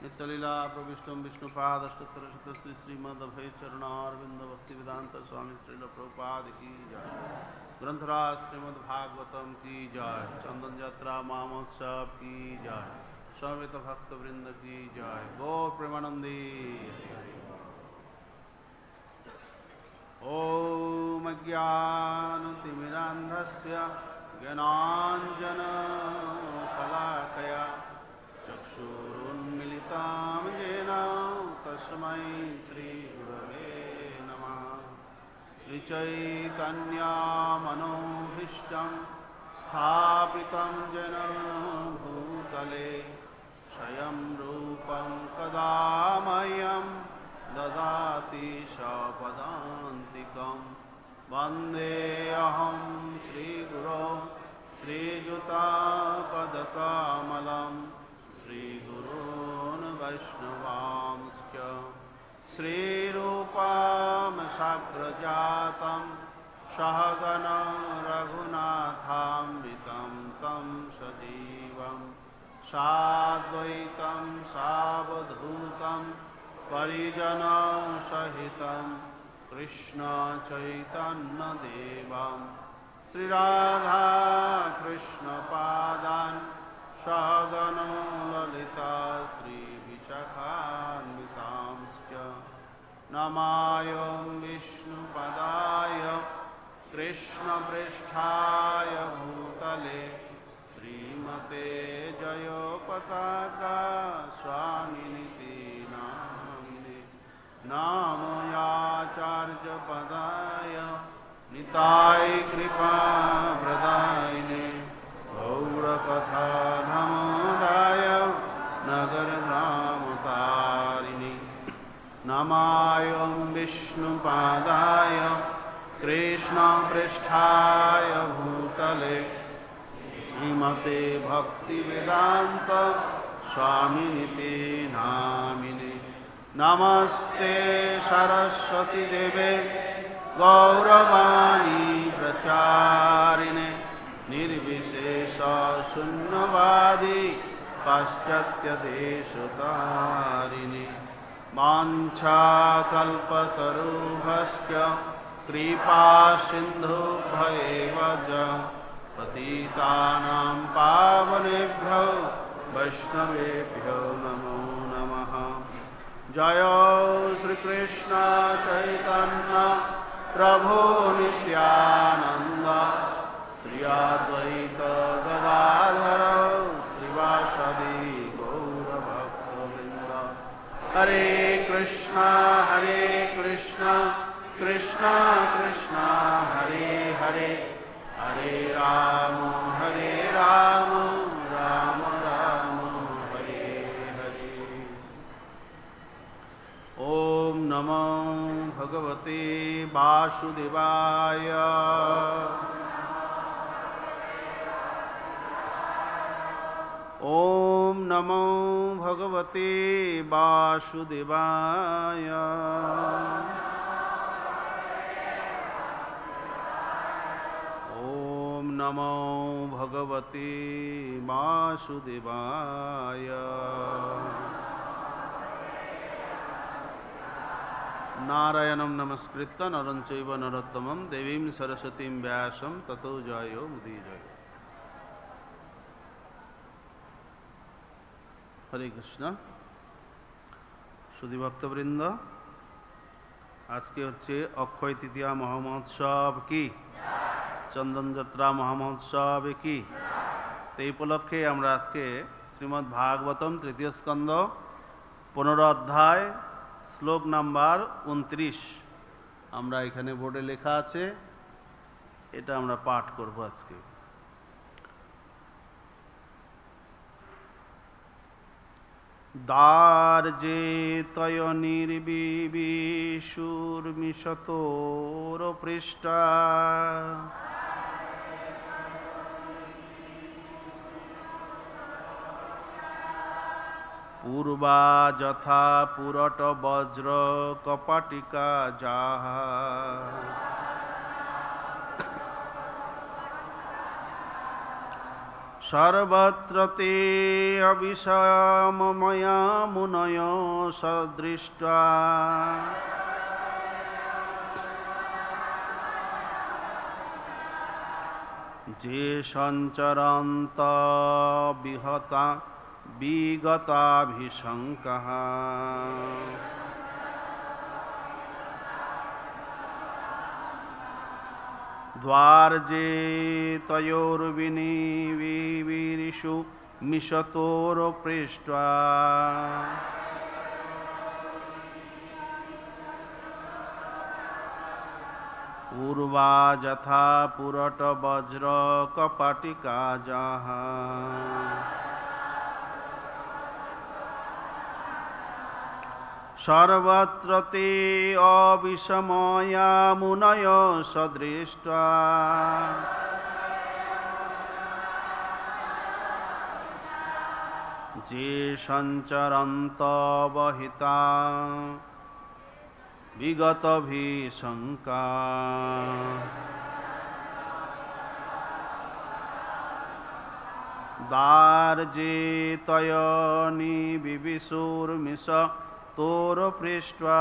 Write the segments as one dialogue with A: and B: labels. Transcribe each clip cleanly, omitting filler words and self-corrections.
A: नित्यलीला प्रविष्टम विष्णुपादष्टोत्तर श्री श्रीमद्भय चरणारविंद भक्ति वेदांत स्वामी श्रील प्रभुपाद की जय। ग्रंथराज श्रीमद् भागवतम की जय। चंदन यात्रा महोत्सव की जय। समवेत भक्त वृंद की जय। गौर प्रेमानंदी। ओम अज्ञानतिमिरान्धस्य ज्ञानाञ्जनशलाकया चक्षुरुन्मिलितं येन तस्मै श्रीगुरवे नमः। श्रीचैतन्यमनोभीष्टं स्थापितं येन भूतले स्वयं रूपं कदा मह्यं ददाति सपदान्तिकं। वन्देऽहं श्रीगुरो श्रीयुतापदकमलं श्रीगुरून् वैष्णवांश्च श्रीरूपं साग्रजातं सहगण रघुनाथान्वितं तं सजीवं साद्वैतं सावधूतं परिजनसहितं कृष्ण चैतन्यदेवं श्रीराधा कृष्णपादान् सहगण ललिता श्रीविशाखान्वितांश्च नमामि विष्णुपदाय कृष्णपृष्ठाय भूतले श्रीमते जयपताका स्वामिनिति नामयाचार्यपदाय निताय कृपाप्रदायिने गौरकथाधमोदाय नगरग्रामतारिणे नमामि विष्णुपादाय कृष्णपृष्ठाय भूतले श्रीमते भक्तिवेदान्त स्वामिनिति नामिने नमस्ते सरस्वती देवे गौरवाणी प्रचारिणे निर्विशेष शून्यवादी पाश्चात्यदेशतारिणे वाञ्छाकल्पतरुभ्यश्च कृपा सिन्धुभ्येव च पतितानां पावनेभ्यो वैष्णवेभ्यो नमो नमः। जय श्री कृष्ण चैतन्य प्रभु नित्यानंद श्री अद्वैत गदाधर श्रीवासदि गौरभक्तवृंद। हरे कृष्ण कृष्ण कृष्ण हरे हरे हरे राम राम राम हरे हरे। ओम नमो भगवते वासुदेवाय। ओम नमो भगवते वासुदेवाय। ओम नमो भगवते वासुदेवाय। नारायणं नमस्कृत्य नरं चैव नरोत्तमं देवीं सरस्वतीं व्यासं ततो जयो मुदीरये। हरे कृष्ण। सुधी भक्तवृंद, आज के होच्छे अक्षय तृतीया महामहोत्सव की चंदन यात्रा महामहोत्सव की। तो এই উপলক্ষে আমরা আজকে শ্রীমদ্ ভাগবতম তৃতীয় স্কন্ধ 15 অধ্যায় শ্লোক নাম্বার 29 আমরা এখানে বোর্ডে লেখা আছে, এটা আমরা পাঠ করব আজকে। দার্জে তয় নির্বিবিষুর্মিশতোর পৃষ্ঠা পূর্বা যথা পুরট বজ্র কপাটিকা যাহা सर्वत्र ते अविषममया मुनयो सदृष्ट्वा जे सञ्चरन्त विहता विगताभिशङ्कः द्वार्जे तयोर्विनिविरिषु मिषतोरपृष्ट्वा पूर्वा यथा पुरटवज्रकपाटिकाजाः सर्वत्र ते अविषमया मुनयो सदृष्ट्वा जे सञ्चरन्त वहिता विगतभिशङ्का दार्जे तयनिविशुर्मिष तोरपृष्ट्वा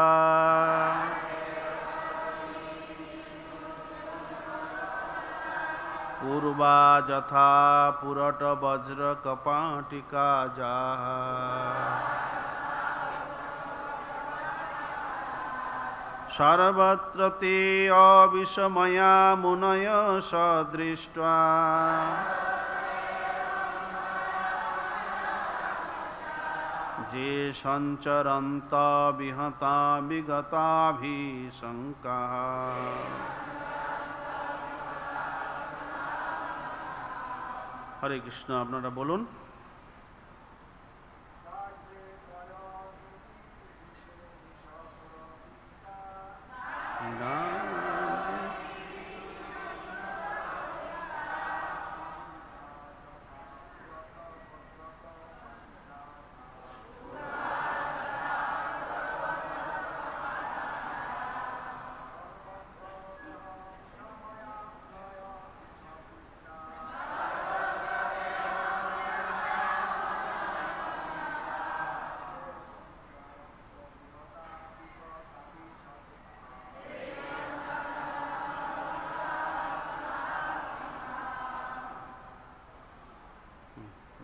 A: पूर्वा यथा पुरटवज्रकपाटिकाजाः सर्वत्र ते अविषमया मुनयो सदृष्ट्वा जे सञ्चरन्त विहता विगताभिशङ्काः हरे कृष्ण আপনারা বলুন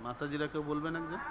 A: মাতাজিরা কেউ বলবেন একজন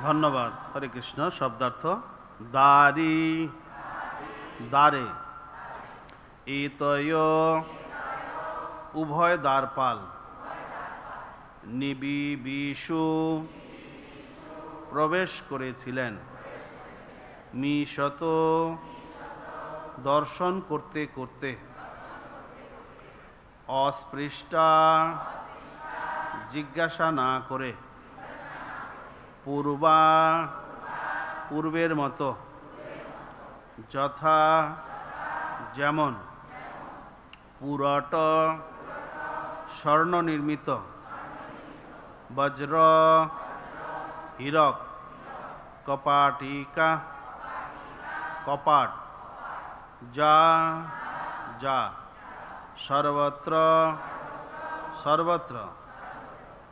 A: ধন্যবাদ হরে কৃষ্ণ শব্দার্থ দারি দ্বারে ইতয় উভয় দ্বারপাল নিবিবিষু প্রবেশ করেছিলেন মিশত দর্শন করতে করতে অস্পৃষ্টা জিজ্ঞাসা না করে পূর্বা পূর্বের মতো যথা যেমন পুরট স্বর্ণ নির্মিত বজ্র হীরক কপাটিকা কপাট যা যা সর্বত্র সর্বত্র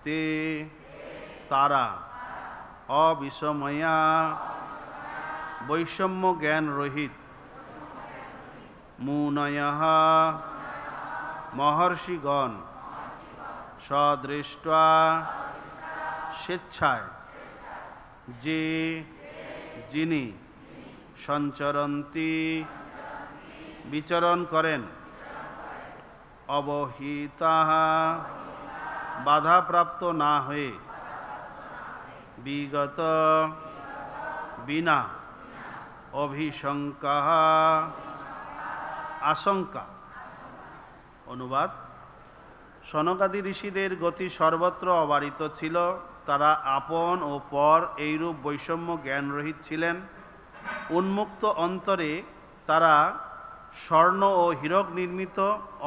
A: তে তারা অবিষময়া বৈষম্য জ্ঞান রহিত মুনয়ঃ মহর্ষিগণ সদৃष्ट्वा স্বেচ্ছায় যে যিনি সঞ্চরন্তি বিচরণ করেন অবহিতাঃ বাধাপ্রাপ্ত না হয়ে বিগত বিনা অভিশঙ্কা আশঙ্কা। অনুবাদ: সনকাদি ঋষিদের গতি সর্বত্র অবারিত ছিল। তারা আপন ও পর এইরূপ বৈষম্য জ্ঞানরহিত ছিলেন। উন্মুক্ত অন্তরে তারা স্বর্ণ ও হীরক নির্মিত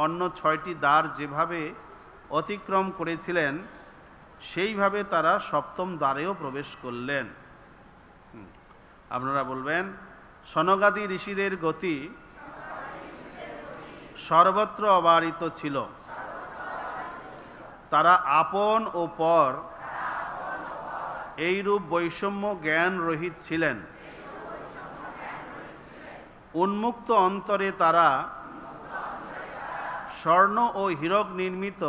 A: অন্য 6টি দ্বার যেভাবে অতিক্রম করেছিলেন, সেইভাবে তারা 7ম দ্বারেও প্রবেশ করলেন। আপনারা বলবেন, সনকাদি ঋষিদের গতি সর্বত্র অবারিত ছিল। তারা আপন ও পর এইরূপ বৈষম্য জ্ঞান রহিত ছিলেন। উন্মুক্ত অন্তরে তারা স্বর্ণ ও হীরক নির্মিত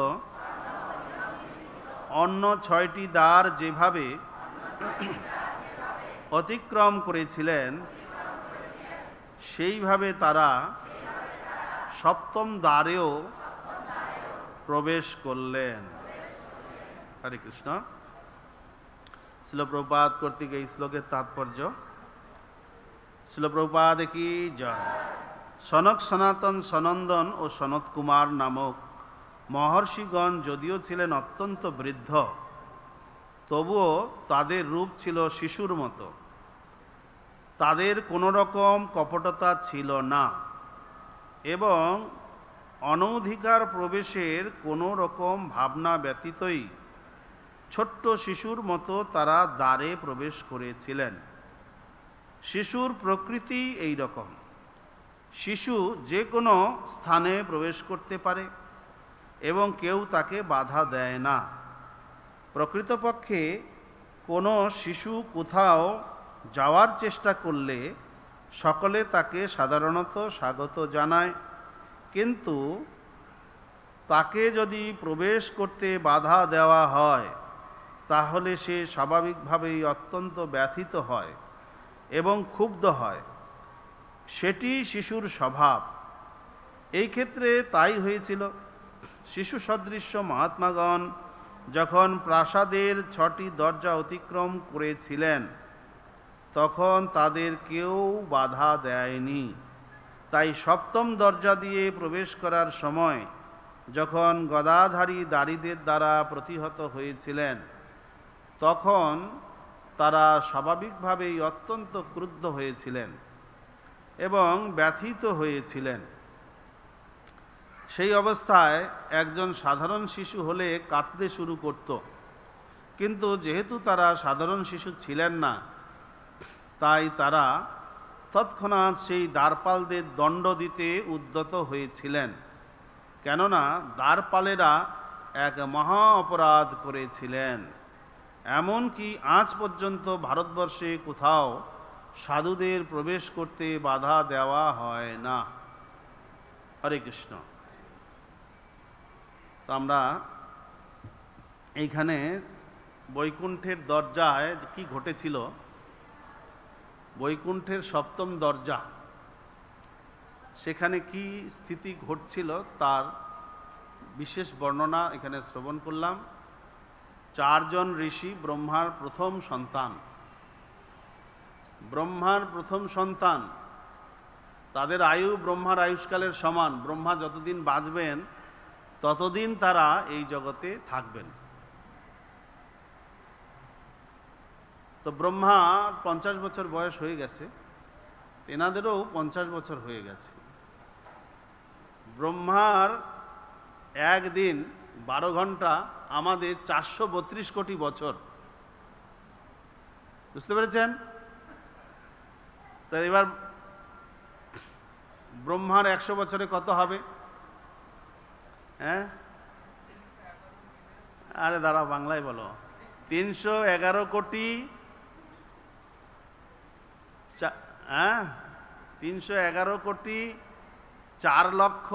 A: অন্য 6টি দ্বার যেভাবে অতিক্রম করেছিলেন, সেইভাবে তারা 7ম দ্বারেও প্রবেশ করলেন। হরে কৃষ্ণ। শ্রীল প্রভুপাদ কর্তৃক এই শ্লোকের তাৎপর্য। শ্রীল প্রভুপাদ কি জয়। সনক, সনাতন, সনন্দন ও সনত কুমার নামক মহর্ষিগণ যদিও ছিলেন অত্যন্ত বৃদ্ধ, তবুও তাদের রূপ ছিল শিশুর মতো। তাদের কোনো রকম কপটতা ছিল না এবং অনধিকার প্রবেশের কোনো রকম ভাবনা ব্যতীতই ছোট্ট শিশুর মতো তারা দ্বারে প্রবেশ করেছিলেন। শিশুর প্রকৃতি এই রকম। শিশু যে কোনো স্থানে প্রবেশ করতে পারে এবং কেউ তাকে বাধা দেয় না। প্রকৃতপক্ষে কোনো শিশু কোথাও যাওয়ার চেষ্টা করলে সকলে তাকে সাধারণত স্বাগত জানায়, কিন্তু তাকে যদি প্রবেশ করতে বাধা দেওয়া হয় তাহলে সে স্বাভাবিকভাবেই অত্যন্ত ব্যথিত হয় এবং ক্ষুব্ধ হয়। সেটি শিশুর স্বভাব। এই ক্ষেত্রে তাই হয়েছিল। শিশু সদৃশ্য মহাত্মাগণ যখন প্রাসাদের 6টি দরজা অতিক্রম করেছিলেন, তখন তাদের কেউ বাধা দেয়নি। তাই 7ম দরজা দিয়ে প্রবেশ করার সময় যখন গদাধারী দাড়ীদের দ্বারা প্রতিহত হয়েছিলেন, তখন তারা স্বাভাবিকভাবেই অত্যন্ত ক্রুদ্ধ হয়েছিলেন এবং ব্যথিত হয়েছিলেন। সেই অবস্থায় একজন সাধারণ শিশু হলে কাঁদতে শুরু করত, কিন্তু যেহেতু তারা সাধারণ শিশু ছিলেন না, তাই তারা তৎক্ষণাৎ সেই দ্বারপালদের দণ্ড দিতে উদ্যত হয়েছিলেন, কেননা দ্বারপালেরা এক মহা অপরাধ করেছিলেন। এমনকি আজ পর্যন্ত ভারতবর্ষে কোথাও সাধুদের প্রবেশ করতে বাধা দেওয়া হয় না। হরে কৃষ্ণ। তো আমরা এইখানে বৈকুণ্ঠের দরজায় কি ঘটেছিল, বৈকুণ্ঠের 7ম দরজা, সেখানে কি স্থিতি ঘটছিল তার বিশেষ বর্ণনা এখানে শ্রবণ করলাম। 4 জন ঋষি ব্রহ্মার প্রথম সন্তান। ব্রহ্মার প্রথম সন্তান, তাদের আয়ু ব্রহ্মার আয়ুষ্কালের সমান। ব্রহ্মা যতদিন বাঁচবেন ততদিন তারা এই জগতে থাকবেন। তো ব্রহ্মা 50 বছর বয়স হয়ে গেছে, এনাদেরও 50 বছর হয়ে গেছে। ব্রহ্মার একদিন 12 ঘন্টা আমাদের 432 কোটি বছর। বুঝতে পেরেছেন? তা এবার ব্রহ্মার 100 বছরে কত হবে? হ্যাঁ, আরে দাঁড়াও, বাংলায় বলো। 311 কোটি, 311 কোটি 4 লক্ষ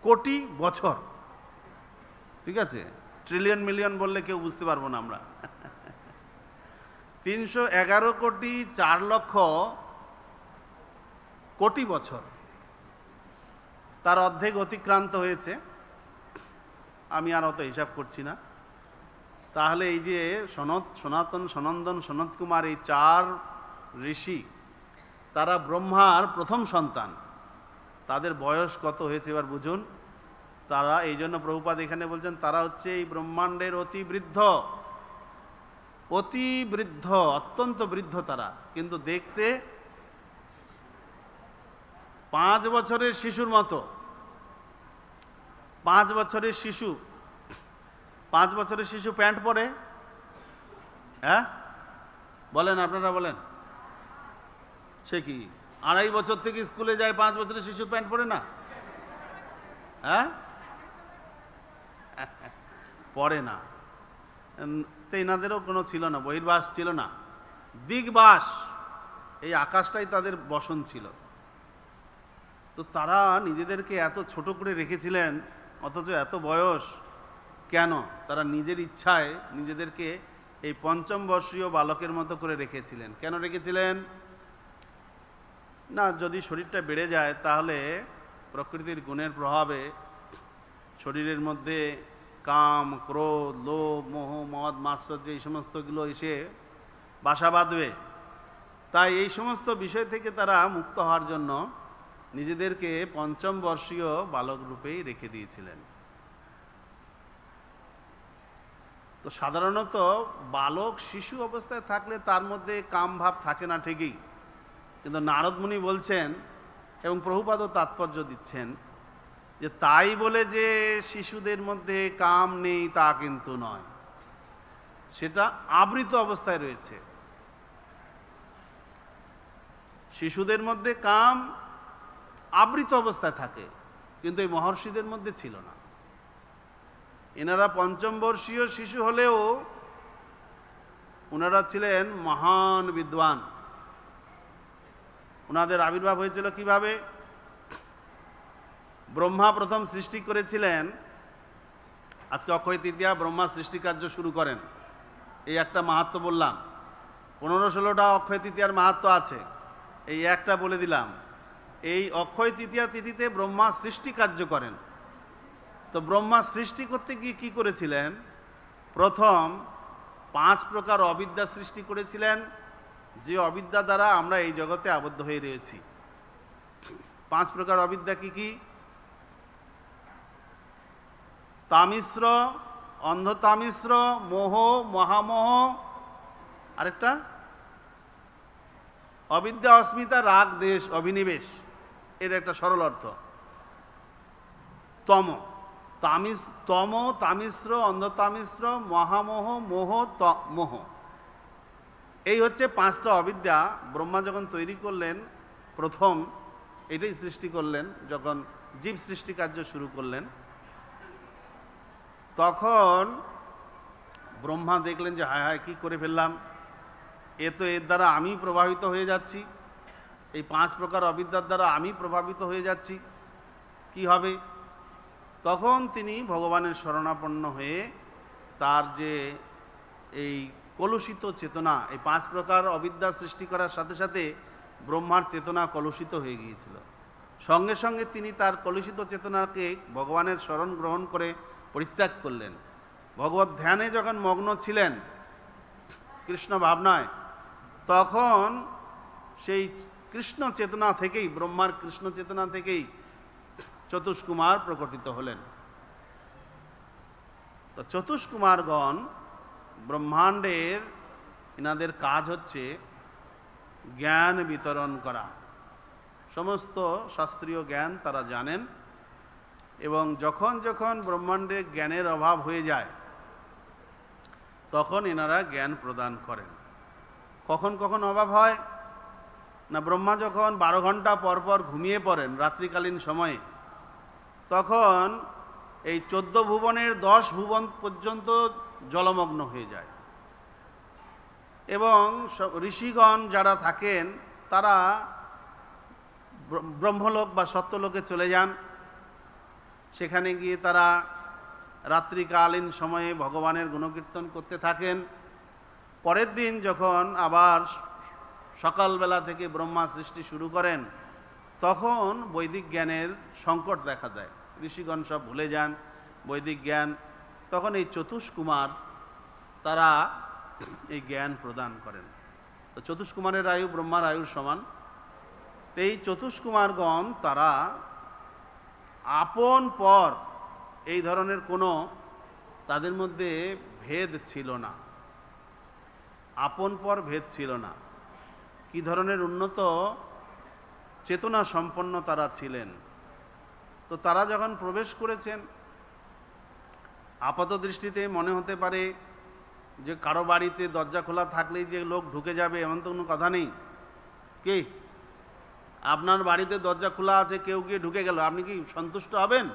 A: কোটি বছর। ঠিক আছে? ট্রিলিয়ন মিলিয়ন বললে কেউ বুঝতে পারবো না আমরা। 311 কোটি 4 লক্ষ কোটি বছর, তার অর্ধেক অতিক্রান্ত হয়েছে। আমি আর অত হিসাব করছি না। তাহলে এই যে সনাতন, সনন্দন, সনত কুমার, এই 4 ঋষি, তারা ব্রহ্মার প্রথম সন্তান। তাদের বয়স কত হয়েছে এবার বুঝুন। তারা, এই জন্য প্রভুপাদ এখানে বলছেন, তারা হচ্ছে এই ব্রহ্মাণ্ডের অতি বৃদ্ধ, অতি বৃদ্ধ, অত্যন্ত বৃদ্ধ তারা, কিন্তু দেখতে 5 বছরের শিশুর মতো। 5 বছরের শিশু, 5 বছরের শিশু প্যান্ট পরে? হ্যাঁ বলেন, আপনারা বলেন। সে কি 2.5 বছর থেকে স্কুলে যায়, 5 বছরের শিশু প্যান্ট পরে না? হ্যাঁ, পরে না। তো এনাদেরও কোনো ছিল না, বহির্বাস ছিল না, দিগবাস, এই আকাশটাই তাদের বসন ছিল। তো তারা নিজেদেরকে এত ছোট করে রেখেছিলেন, অথচ এত বয়স কেন? তারা নিজের ইচ্ছায় নিজেদেরকে এই 5ম বর্ষীয় বালকের মতো করে রেখেছিলেন। কেন রেখেছিলেন? না, যদি শরীরটা বেড়ে যায় তাহলে প্রকৃতির গুণের প্রভাবে শরীরের মধ্যে কাম, ক্রোধ, লোভ, মোহ, মদ, মাৎসর্য, এই সমস্তগুলো এসে বাসা বাঁধবে। তাই এই সমস্ত বিষয় থেকে তারা মুক্ত হওয়ার জন্য নিজেদেরকে 5ম বর্ষীয় বালক রূপেই রেখে দিয়েছিলেন। তো সাধারণত বালক শিশু অবস্থায় থাকলে তার মধ্যে কাম ভাব থাকে না ঠিকই, কিন্তু নারদ মুনি বলছেন এবং প্রভুপাদও তাৎপর্য দিচ্ছেন যে তাই বলে যে শিশুদের মধ্যে কাম নেই তা কিন্তু নয়, সেটা আবৃত অবস্থায় রয়েছে। শিশুদের মধ্যে কাম আবৃত অবস্থায় থাকে, কিন্তু এই মহর্ষিদের মধ্যে ছিল না। এনারা 5ম বর্ষীয় শিশু হলেও ওনারা ছিলেন মহান বিদ্বান। ওনাদের আবির্ভাব হয়েছিল কিভাবে? ব্রহ্মা প্রথম সৃষ্টি করেছিলেন, আজকে অক্ষয় তৃতীয়া, ব্রহ্মা সৃষ্টি কার্য শুরু করেন, এই একটা মাহাত্ম্য বললাম। 15-16টা অক্ষয় তৃতীয়ার মাহাত্ম্য আছে, এই একটা বলে দিলাম। এই অক্ষয় তৃতীয়া তিথিতে ব্রহ্মা সৃষ্টি কার্য করেন। তো ব্রহ্মা সৃষ্টি করতে গিয়ে কি করেছিলেন? প্রথম 5 প্রকার অবিদ্যা সৃষ্টি করেছিলেন, যে অবিদ্যা দ্বারা আমরা এই জগতে আবদ্ধ হয়ে রয়েছি। 5 প্রকার অবিদ্যা কি কি? তামিশ্র, অন্ধতামিশ্র, মোহ, মহামোহ, আরেকটা অবিদ্যা, অস্মিতা, রাগ, দেশ, অভিনিবেশ। এর একটা সরল অর্থ তম। তম, তামিশ্র, অন্ধতামিশ্র, মহামোহ, মোহ, মোহ, এই হচ্ছে 5টা অবিদ্যা। ব্রহ্মা যখন তৈরি করলেন, প্রথম এটাই সৃষ্টি করলেন, যখন জীব সৃষ্টি কার্য শুরু করলেন, তখন ব্রহ্মা দেখলেন যে হায় হায়, কি করে ফেললাম, এর দ্বারা আমি প্রভাবিত হয়ে যাচ্ছি, এই 5 প্রকার অবিদ্যার দ্বারা আমি প্রভাবিত হয়ে যাচ্ছি, কি হবে? তখন তিনি ভগবানের শরণাপন্ন হয়ে তার যে এই কলুষিত চেতনা, এই 5 প্রকার অবিদ্যা সৃষ্টি করার সাথে সাথে ব্রহ্মার চেতনা কলুষিত হয়ে গিয়েছিল। সঙ্গে সঙ্গে তিনি তার কলুষিত চেতনাকে ভগবানের শরণ গ্রহণ করে পরিত্যাগ করলেন। ভগবত ধ্যানে যখন মগ্ন ছিলেন, কৃষ্ণ ভাবনায়, তখন সেই কৃষ্ণ চেতনা থেকেই, ব্রহ্মার কৃষ্ণ চেতনা থেকেই চতুষ্কুমার প্রকটিত হলেন। তো চতুষ্কুমারগণ ব্রহ্মাণ্ডের, এনাদের কাজ হচ্ছে জ্ঞান বিতরণ করা। সমস্ত শাস্ত্রীয় জ্ঞান তারা জানেন, এবং যখন যখন ব্রহ্মাণ্ডে জ্ঞানের অভাব হয়ে যায় তখন এনারা জ্ঞান প্রদান করেন। কখন কখন অভাব হয় না, ব্রহ্মা যখন 12 ঘন্টা পর পর ঘুমিয়ে পড়েন রাত্রিকালীন সময়ে, তখন এই 14 ভুবনের 10 ভুবন পর্যন্ত জলমগ্ন হয়ে যায়, এবং ঋষিগণ যারা থাকেন তারা ব্রহ্মলোক বা সত্যলোকে চলে যান। সেখানে গিয়ে তারা রাত্রিকালীন সময়ে ভগবানের গুণকীর্তন করতে থাকেন। পরের দিন যখন আবার সকালবেলা থেকে ব্রহ্মা সৃষ্টি শুরু করেন, তখন বৈদিক জ্ঞানের সংকট দেখা দেয়, ঋষিগণ সব ভুলে যান বৈদিক জ্ঞান। তখন এই চতুষ্কুমার তারা এই জ্ঞান প্রদান করেন। তো চতুষ্কুমারের আয়ু ব্রহ্মার আয়ুর সমান। তো এই চতুষ্কুমারগণ তারা আপন পর এই ধরনের কোনো তাদের মধ্যে ভেদ ছিল না, আপন পর ভেদ ছিল না। কি ধরনের উন্নত চেতনা সম্পন্ন তারা ছিলেন। তো তারা যখন প্রবেশ করেছেন, আপাত দৃষ্টিতে মনে হতে পারে যে কারো বাড়িতে দরজা খোলা থাকলেই যে লোক ঢুকে যাবে এমন তো কোনো কথা নেই। কি আপনার বাড়িতে দরজা খোলা আছে, কেউ গিয়ে ঢুকে গেল, আপনি কি সন্তুষ্ট হবেন?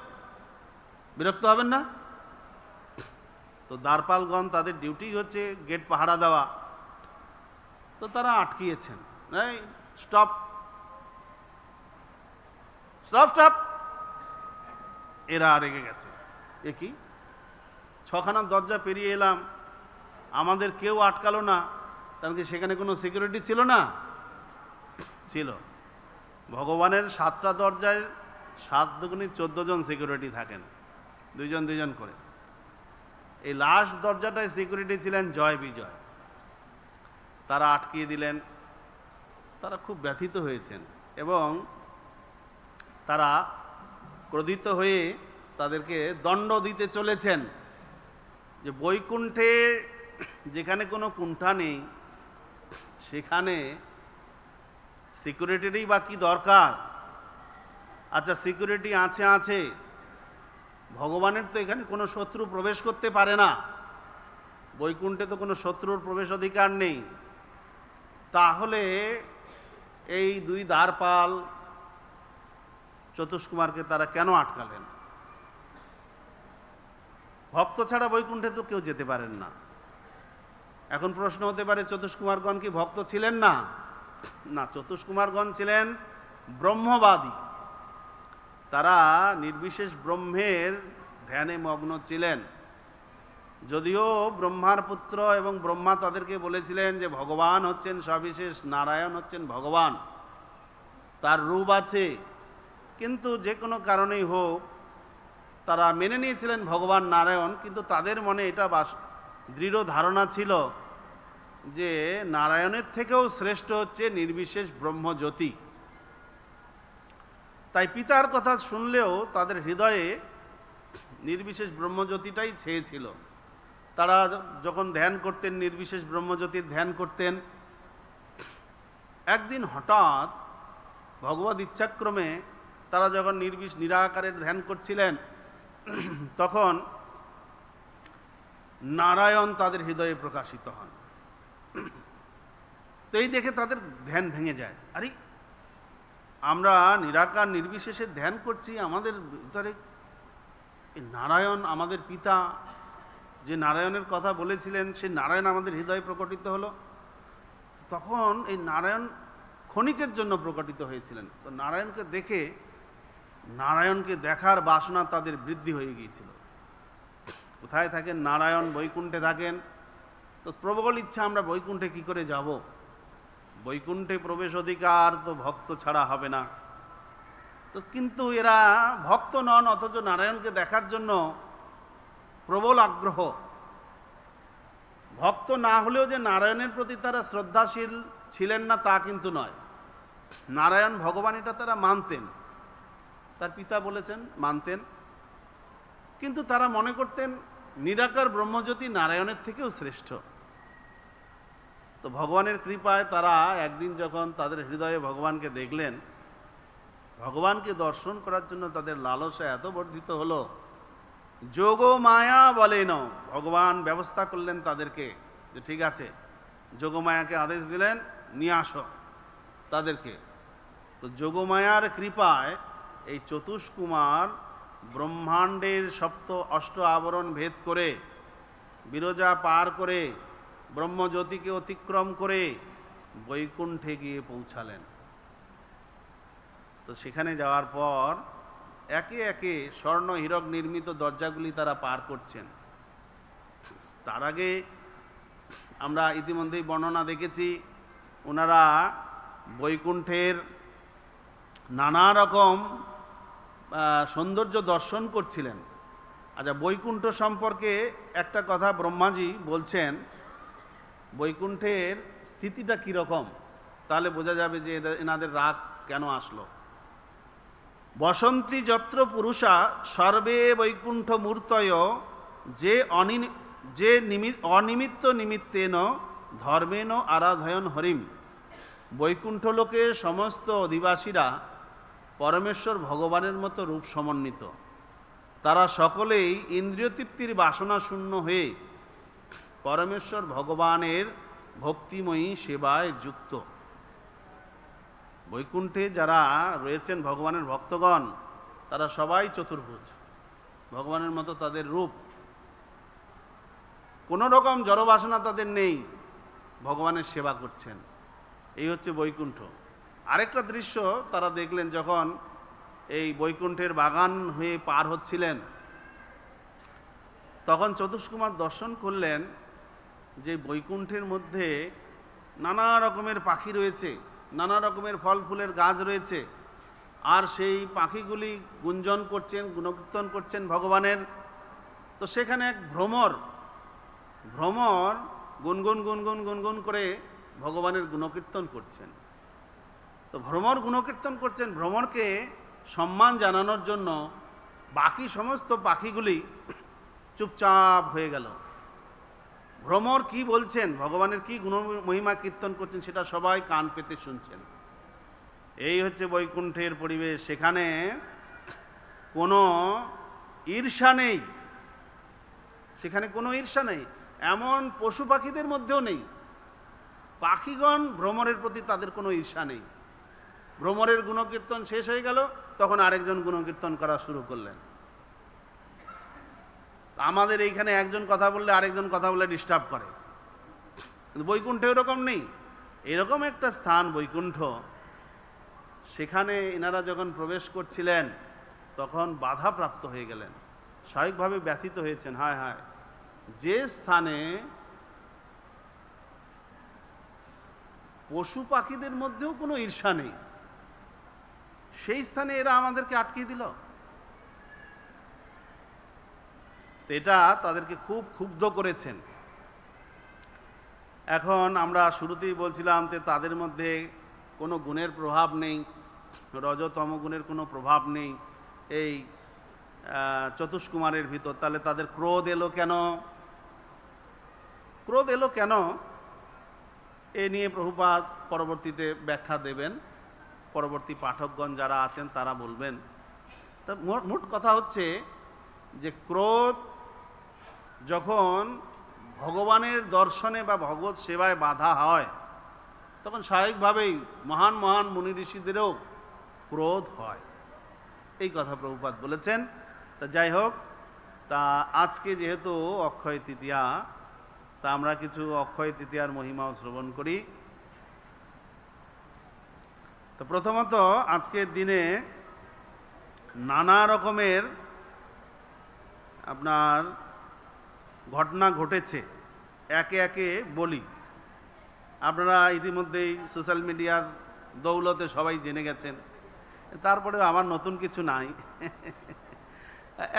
A: বিরক্ত হবেন না? তো দ্বারপালগণ তাদের ডিউটি হচ্ছে গেট পাহারা দেওয়া। তো তারা আটকিয়েছেন, এই স্টপ স্টপ স্টপ। এরা রেগে গেছে, এ কি, ছখানা দরজা পেরিয়ে এলাম, আমাদের কেউ আটকালো না, কারণ কি সেখানে কোনো সিকিউরিটি ছিল না? ছিল। ভগবানের 7টা দরজায় 7 দুগুণে 14 জন সিকিউরিটি থাকেন, 2 জন করে। এই লাস্ট দরজাটায় সিকিউরিটি ছিলেন জয় বিজয়। তারা আটকিয়ে দিলেন। তারা খুব ব্যথিত হয়েছেন এবং তারা ক্রোধিত হয়ে তাদেরকে দণ্ড দিতে চলেছেন যে বৈকুণ্ঠে যেখানে কোনো কুণ্ঠা নেই সেখানে সিকিউরিটিরই বা কি দরকার? আচ্ছা, সিকিউরিটি আছে আছে, ভগবানের তো এখানে কোনো শত্রু প্রবেশ করতে পারে না, বৈকুণ্ঠে তো কোনো শত্রুর প্রবেশ অধিকার নেই। তাহলে এই 2 দ্বারপাল চতুষ্কুমারকে তারা কেন আটকালেন? ভক্ত ছাড়া বৈকুণ্ঠে তো কেউ যেতে পারেন না। এখন প্রশ্ন হতে পারে, চতুষ্কুমারগণ কি ভক্ত ছিলেন না? না, চতুষ্কুমারগণ ছিলেন ব্রহ্মবাদী। তারা নির্বিশেষ ব্রহ্মের ধ্যানে মগ্ন ছিলেন। যদিও ব্রহ্মার পুত্র এবং ব্রহ্মা তাদেরকে বলেছিলেন যে ভগবান হচ্ছেন সবিশেষ, নারায়ণ হচ্ছেন ভগবান, তার রূপ আছে, কিন্তু যে কোনো কারণেই হোক তারা মেনে নিয়েছিলেন ভগবান নারায়ণ। কিন্তু তাদের মনে এটা দৃঢ় ধারণা ছিল যে নারায়ণের থেকেও শ্রেষ্ঠ হচ্ছে নির্বিশেষ ব্রহ্মজ্যোতি। তাই পিতার কথা শুনলেও তাদের হৃদয়ে নির্বিশেষ ব্রহ্মজ্যোতিটাই ছেয়েছিল। তারা যখন ধ্যান করতেন, নির্বিশেষ ব্রহ্মজ্যোতির ধ্যান করতেন, একদিন হঠাৎ ভগবদ ইচ্ছাক্রমে তারা যখন নিরাকারের ধ্যান করছিলেন তখন নারায়ণ তাদের হৃদয়ে প্রকাশিত হন। তো এই দেখে তাদের ধ্যান ভেঙে যায়। আরে, আমরা নিরাকার নির্বিশেষে ধ্যান করছি, আমাদের ভিতরে নারায়ণ, আমাদের পিতা যে নারায়ণের কথা বলেছিলেন সেই নারায়ণ আমাদের হৃদয়ে প্রকটিত হলো। তখন এই নারায়ণ ক্ষণিকের জন্য প্রকটিত হয়েছিলেন। তো নারায়ণকে দেখার বাসনা তাদের বৃদ্ধি হয়ে গিয়েছিল। কোথায় থাকেন? নারায়ণ বৈকুণ্ঠে থাকেন। তো প্রবল ইচ্ছা, আমরা বৈকুণ্ঠে কি করে যাব? বৈকুণ্ঠে প্রবেশ অধিকার তো ভক্ত ছাড়া হবে না। তো কিন্তু এরা ভক্ত নন, অথচ নারায়ণকে দেখার জন্য প্রবল আগ্রহ। ভক্ত না হলেও যে নারায়ণের প্রতি তারা শ্রদ্ধাশীল ছিলেন না তা কিন্তু নয়। নারায়ণ ভগবান এটা তারা মানতেন, তার পিতা বলেছেন, মানতেন। কিন্তু তারা মনে করতেন নিরাকার ব্রহ্মজ্যোতি নারায়ণের থেকেও শ্রেষ্ঠ। তো ভগবানের কৃপায় তারা একদিন যখন তাদের হৃদয়ে ভগবানকে দেখলেন, ভগবানকে দর্শন করার জন্য তাদের লালসা এত বর্ধিত হলো, যোগ মায়া বলেন, ভগবান ব্যবস্থা করলেন তাদেরকে যে ঠিক আছে, যোগমায়াকে আদেশ দিলেন, নিয়ে আসো তাদেরকে। তো যোগমায়ার কৃপায় এই চতুষ্কুমার ব্রহ্মাণ্ডের অষ্ট আবরণ ভেদ করে, বিরজা পার করে, ব্রহ্মজ্যোতিকে অতিক্রম করে বৈকুণ্ঠে গিয়ে পৌঁছালেন। তো সেখানে যাওয়ার পর একে একে স্বর্ণ হীরক নির্মিত দরজাগুলি তারা পার করছেন। তার আগে আমরা ইতিমধ্যেই বর্ণনা দেখেছি, ওনারা বৈকুণ্ঠের নানা রকম সৌন্দর্য দর্শন করছিলেন। আচ্ছা, বৈকুণ্ঠ সম্পর্কে একটা কথা ব্রহ্মাজি বলছেন, বৈকুণ্ঠের স্থিতিটা কীরকম, তাহলে বোঝা যাবে যে এনাদের রাগ কেন আসলো। বসন্তি যত্র পুরুষা সর্বে বৈকুণ্ঠ মূর্তয় যে অনিমিত্ত নিমিত্তেন ধর্মেন আরাধয়ন হরিম। বৈকুণ্ঠ লোকে সমস্ত অধিবাসীরা পরমেশ্বর ভগবানের মতো রূপ সমন্বিত। তারা সকলেই ইন্দ্রিয় তৃপ্তির বাসনা শূন্য হয়ে পরমেশ্বর ভগবানের ভক্তিময়ী সেবায় যুক্ত। বৈকুণ্ঠে যারা রয়েছেন ভগবানের ভক্তগণ, তারা সবাই চতুর্ভুজ, ভগবানের মতো তাদের রূপ, কোনো রকম জড়বাসনা তাদের নেই, ভগবানের সেবা করছেন। এই হচ্ছে বৈকুণ্ঠ। আরেকটা দৃশ্য তারা দেখলেন, যখন এই বৈকুণ্ঠের বাগান হয়ে পার হচ্ছিলেন, তখন চতুষ্কুমার দর্শন করলেন যে বৈকুণ্ঠের মধ্যে নানা রকমের পাখি রয়েছে, নানা রকমের ফল ফুলের গাছ রয়েছে, আর সেই পাখিগুলি গুঞ্জন করছেন, গুণকীর্তন করছেন ভগবানের। তো সেখানে এক ভ্রমর গুনগুন গুনগুন গুনগুন করে ভগবানের গুণকীর্তন করছেন। তো ভ্রমর গুণকীর্তন করছেন, ভ্রমরকে সম্মান জানানোর জন্য বাকি সমস্ত পাখিগুলি চুপচাপ হয়ে গেল। ভ্রমর কি বলছেন, ভগবানের কি গুণ মহিমা কীর্তন করছেন, সেটা সবাই কান পেতে শুনছেন। এই হচ্ছে বৈকুণ্ঠের পরিবেশ। সেখানে কোনো ঈর্ষা নেই, সেখানে কোনো ঈর্ষা নেই, এমন পশু পাখিদের মধ্যেও নেই। পাখিগণ ভ্রমরের প্রতি তাদের কোনো ঈর্ষা নেই। ভ্রমরের গুণকীর্তন শেষ হয়ে গেল, তখন আরেকজন গুণকীর্তন করা শুরু করলেন। আমাদের এইখানে একজন কথা বললে আরেকজন কথা বলে ডিস্টার্ব করে, কিন্তু বৈকুণ্ঠে এরকম নেই। এরকম একটা স্থান বৈকুণ্ঠ, সেখানে এনারা যখন প্রবেশ করছিলেন তখন বাধাপ্রাপ্ত হয়ে গেলেন, স্বাভাবিকভাবে ব্যথিত হয়েছেন। হায় হায়, যে স্থানে পশু পাখিদের মধ্যেও কোনো ঈর্ষা নেই, সেই স্থানে এরা আমাদেরকে আটকিয়ে দিল। এটা তাদেরকে খুব ক্ষুব্ধ করেছেন। এখন আমরা শুরুতেই বলছিলাম যে তাদের মধ্যে কোনো গুণের প্রভাব নেই, রজতম গুণের কোনো প্রভাব নেই এই চতুষ্কুমারের ভিতর। তাহলে তাদের ক্রোধ এলো কেন? ক্রোধ এলো কেন এ নিয়ে প্রভুপাদ পরবর্তীতে ব্যাখ্যা দেবেন, পরবর্তী পাঠকগণ যারা আছেন তারা বলবেন। তা মোট কথা হচ্ছে যে ক্রোধ যখন ভগবানের দর্শনে বা ভগবত সেবায় বাধা হয়, তখন স্বাভাবিকভাবেই মহান মহান মুনি ঋষিদেরও ক্রোধ হয়। এই কথা প্রভুপাদ বলেছেন। তা যাই হোক, তা আজকে যেহেতু অক্ষয় তৃতীয়া, তা আমরা কিছু অক্ষয় তৃতীয়ার মহিমাও শ্রবণ করি। তো প্রথমত আজকের দিনে নানা রকমের আপনার ঘটনা ঘটেছে, একে একে বলি। আপনারা ইতিমধ্যেই সোশ্যাল মিডিয়ার দৌলতে সবাই জেনে গেছেন, তারপরেও আমার নতুন কিছু নাই।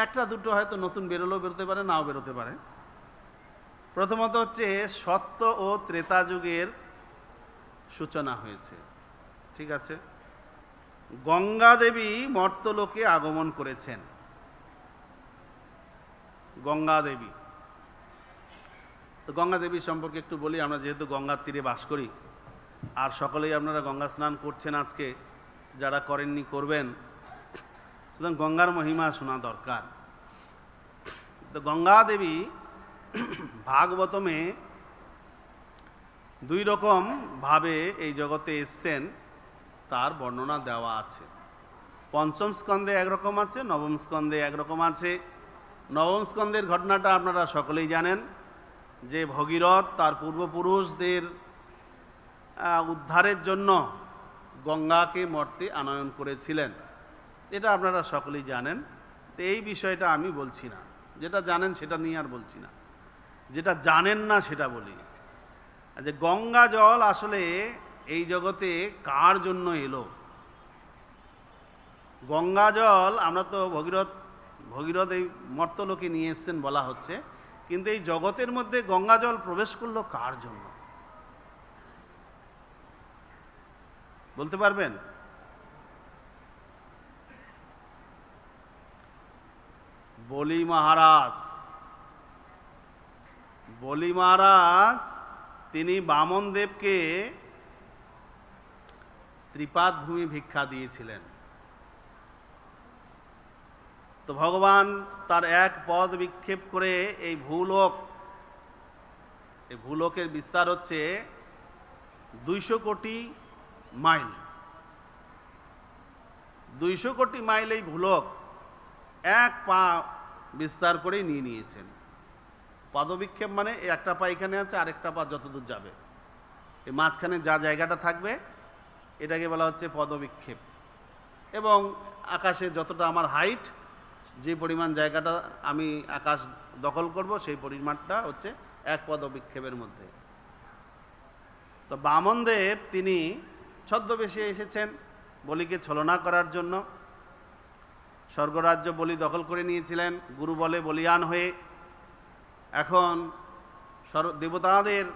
A: একটা দুটো হয়তো নতুন বেরোলেও বেরোতে পারে, নাও বেরোতে পারে। প্রথমত হচ্ছে সত্য ও ত্রেতা যুগের সূচনা হয়েছে, ঠিক আছে। গঙ্গা দেবী মর্তলোকে আগমন করেছেন। গঙ্গা দেবী, তো গঙ্গা দেবী সম্পর্কে একটু বলি। আমরা যেহেতু গঙ্গার তীরে বাস করি, আর সকলেই আপনারা গঙ্গা স্নান করছেন আজকে, যারা করেননি করবেন, সুতরাং গঙ্গার মহিমা শোনা দরকার। তো গঙ্গা দেবী ভাগবতমে দুই রকম ভাবে এই জগতে এসছেন, তার বর্ণনা দেওয়া আছে। পঞ্চম স্কন্ধে একরকম আছে, নবম স্কন্ধে একরকম আছে। নবম স্কন্ধের ঘটনাটা আপনারা সকলেই জানেন, যে ভগীরথ তার পূর্বপুরুষদের উদ্ধারের জন্য গঙ্গাকে মর্তে আনয়ন করেছিলেন। এটা আপনারা সকলেই জানেন। তো এই বিষয়টা আমি বলছি না, যেটা জানেন সেটা নিয়ে আর বলছি না, যেটা জানেন না সেটা বলি। যে গঙ্গা জল আসলে এই জগতে কার জন্য এলো? গঙ্গা জল আমরা তো ভগীরথ ভগীরথ এই মর্তলোকে নিয়ে এসছেন বলা হচ্ছে, কিন্তু এই জগতের মধ্যে গঙ্গা জল প্রবেশ করলো কার জন্য বলতে পারবেন? বলি মহারাজ। বলি মহারাজ তিনি বামন দেবকে ত্রিপাদ ভূমি ভিক্ষা দিয়েছিলেন। তো ভগবান তার এক পদ বিক্ষেপ করে এই ভূলোকের বিস্তার হচ্ছে 200 কোটি মাইল। 200 কোটি মাইল এই ভূলোক এক পা বিস্তার করেই নিয়ে নিয়েছেন। পদবিক্ষেপ মানে একটা পা এখানে আছে, আরেকটা পা যতদূর যাবে, এই মাঝখানে যা জায়গাটা থাকবে এটাকে বলা হচ্ছে পদবিক্ষেপ। এবং আকাশে যতটা আমার হাইট, যে পরিমাণ জায়গাটা আমি আকাশ দখল করব, সেই পরিমাণটা হচ্ছে এক পদবিক্ষেপের মধ্যে। তো বামনদেব তিনি ছদ্মবেশে এসেছেন বলিকে ছলনা করার জন্য। স্বর্গরাজ্য বলি দখল করে নিয়েছিলেন গুরু বলে বলিয়ান হয়ে। এখন দেবতাদের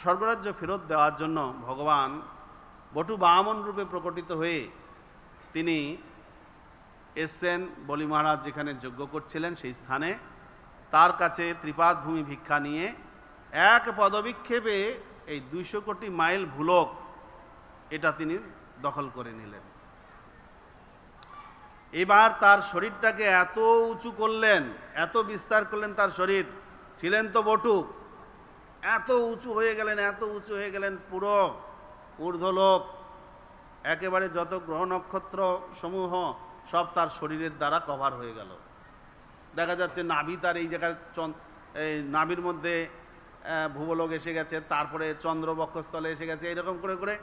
A: স্বর্গরাজ্য ফেরত দেওয়ার জন্য ভগবান বটু বামন রূপে প্রকটিত হয়ে তিনি এসছেন বলি মহারাজ যেখানে যজ্ঞ করছিলেন সেই স্থানে। তার কাছে ত্রিপাদ ভূমি ভিক্ষা নিয়ে এক পদবিক্ষেপে এই 200 কোটি মাইল ভূলোক এটা তিনি দখল করে নিলেন। এবার তার শরীরটাকে এত উঁচু করলেন, এত বিস্তার করলেন, তার শরীর ছিলেন তো বটু, এত উঁচু হয়ে গেলেন, এত উঁচু হয়ে গেলেন, পুরো ঊর্ধ্বলোক একেবারে যত গ্রহ নক্ষত্র সমূহ সব তার শরীরের দ্বারা কভার হয়ে গেল। দেখা যাচ্ছে নাভি তার এই জায়গায়, এই নাভির মধ্যে ভূবলোক এসে গেছে, তারপরে চন্দ্র বক্ষস্থলে এসে গেছে, এইরকম করে করে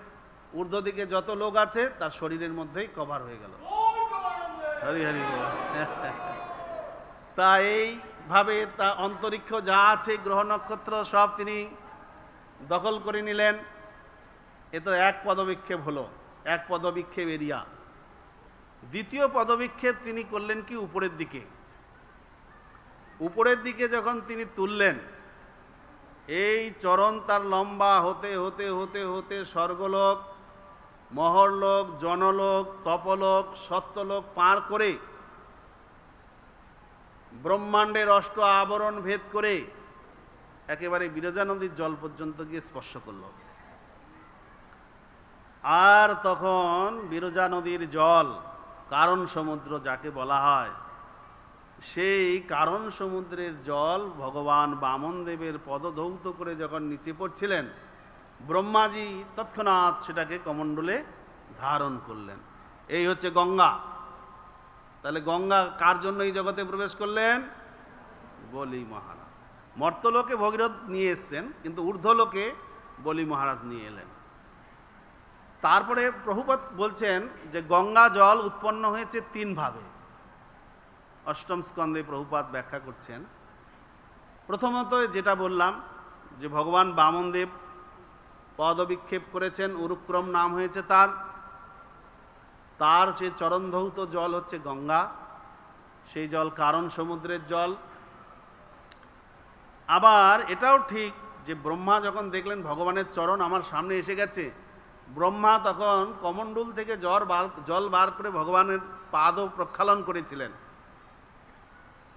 A: ঊর্ধ্ব দিকে যত লোক আছে তার শরীরের মধ্যেই কভার হয়ে গেল। হরি হরি তা এইভাবে তা অন্তরিক্ষ যা আছে গ্রহ নক্ষত্র সব তিনি দখল করে নিলেন। এ তো এক পদবিক্ষেপ হলো, এক পদবিক্ষেপ এরিয়া। দ্বিতীয় পদবিক্ষেপ তিনি করলেন কি উপরের দিকে। উপরের দিকে যখন তিনি তুললেন, এই চরণ তার লম্বা হতে হতে হতে হতে স্বর্গলোক, মহরলোক, জনলোক, তপলোক, সত্যলোক পার করে ব্রহ্মাণ্ডের অষ্ট আবরণ ভেদ করে একেবারে বিরজা নদীর জল পর্যন্ত গিয়ে স্পর্শ করল। আর তখন বিরজা নদীর জল, কারণ সমুদ্র যাকে বলা হয়, সেই কারণ সমুদ্রের জল ভগবান বামন দেবের পদধৌত করে যখন নিচে পড়ছিলেন, ব্রহ্মাজি তৎক্ষণাৎ সেটাকে কমণ্ডলে ধারণ করলেন। এই হচ্ছে গঙ্গা। তাহলে গঙ্গা কার জন্য এই জগতে প্রবেশ করলেন? বলি মহারাজ। মর্তলোকে ভগীরথ নিয়ে এসছেন, কিন্তু ঊর্ধ্বলোকে বলি মহারাজ নিয়ে এলেন। তারপরে প্রভুপাদ বলছেন যে গঙ্গা জল উৎপন্ন হয়েছে 3 ভাবে। অষ্টম স্কন্ধে প্রভুপাদ ব্যাখ্যা করছেন। প্রথমত যেটা বললাম যে ভগবান বামনদেব পদবিক্ষেপ করেছেন, উরুক্রম নাম হয়েছে তার যে চরণধৌত জল হচ্ছে গঙ্গা, সেই জল কারণ সমুদ্রের জল। আবার এটাও ঠিক যে ব্রহ্মা যখন দেখলেন ভগবানের চরণ আমার সামনে এসে গেছে, ব্রহ্মা তখন কমণ্ডল থেকে জল বার করে ভগবানের পাদও প্রক্ষালন করেছিলেন।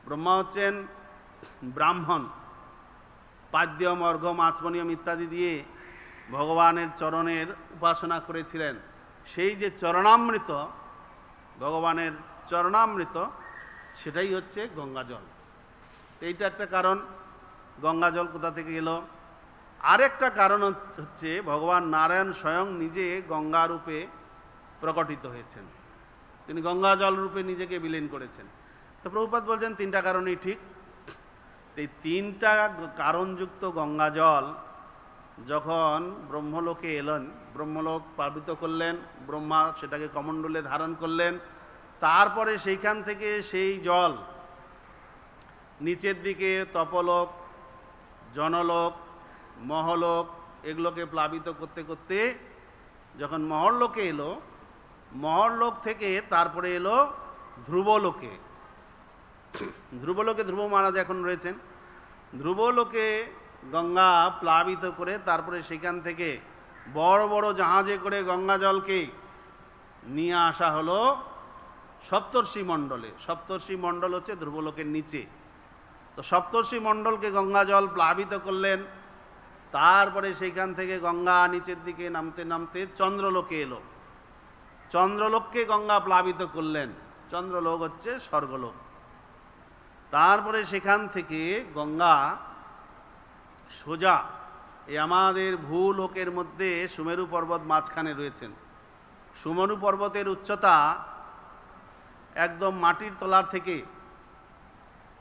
A: ব্রহ্মা হচ্ছেন ব্রাহ্মণ, পাদ্যম, অর্ঘ্যম, আচমনিয়ম ইত্যাদি দিয়ে ভগবানের চরণের উপাসনা করেছিলেন। সেই যে চরণামৃত, ভগবানের চরণামৃত, সেটাই হচ্ছে গঙ্গা জল। এইটা একটা কারণ। গঙ্গা জল কোথা থেকে এলো? আরেকটা কারণ হচ্ছে ভগবান নারায়ণ স্বয়ং নিজে গঙ্গা রূপে প্রকটিত হয়েছেন, তিনি গঙ্গা জল রূপে নিজেকে বিলীন করেছেন। তো প্রভুপাদ বলছেন 3টা কারণই ঠিক। এই 3টা কারণযুক্ত গঙ্গা জল যখন ব্রহ্মলোকে এলেন, ব্রহ্মলোক প্লাবিত করলেন, ব্রহ্মা সেটাকে কমণ্ডলে ধারণ করলেন। তারপরে সেইখান থেকে সেই জল নিচের দিকে তপলোক, জনলোক, মহলোক এগুলোকে প্লাবিত করতে করতে যখন মহরলোকে এলো, মহরলোক থেকে তারপরে এলো ধ্রুবলোকে। ধ্রুবলোকে ধ্রুব মহারাজ এখন রয়েছেন। ধ্রুবলোকে গঙ্গা প্লাবিত করে তারপরে সেখান থেকে বড় বড় জাহাজে করে গঙ্গা জলকে নিয়ে আসা হলো সপ্তর্ষি মণ্ডলে। সপ্তর্ষি মণ্ডল হচ্ছে ধ্রুবলোকের নিচে। তো সপ্তর্ষি মণ্ডলকে গঙ্গা জল প্লাবিত করলেন। তারপরে সেইখান থেকে গঙ্গা নিচের দিকে নামতে নামতে চন্দ্রলোকে এলো। চন্দ্রলোককে গঙ্গা প্লাবিত করলেন। চন্দ্রলোক হচ্ছে স্বর্গলোক। তারপরে সেখান থেকে গঙ্গা সোজা এই আমাদের ভূলোকের মধ্যে সুমেরু পর্বত মাঝখানে রয়েছেন। সুমেরু পর্বতের উচ্চতা একদম মাটির তলার থেকে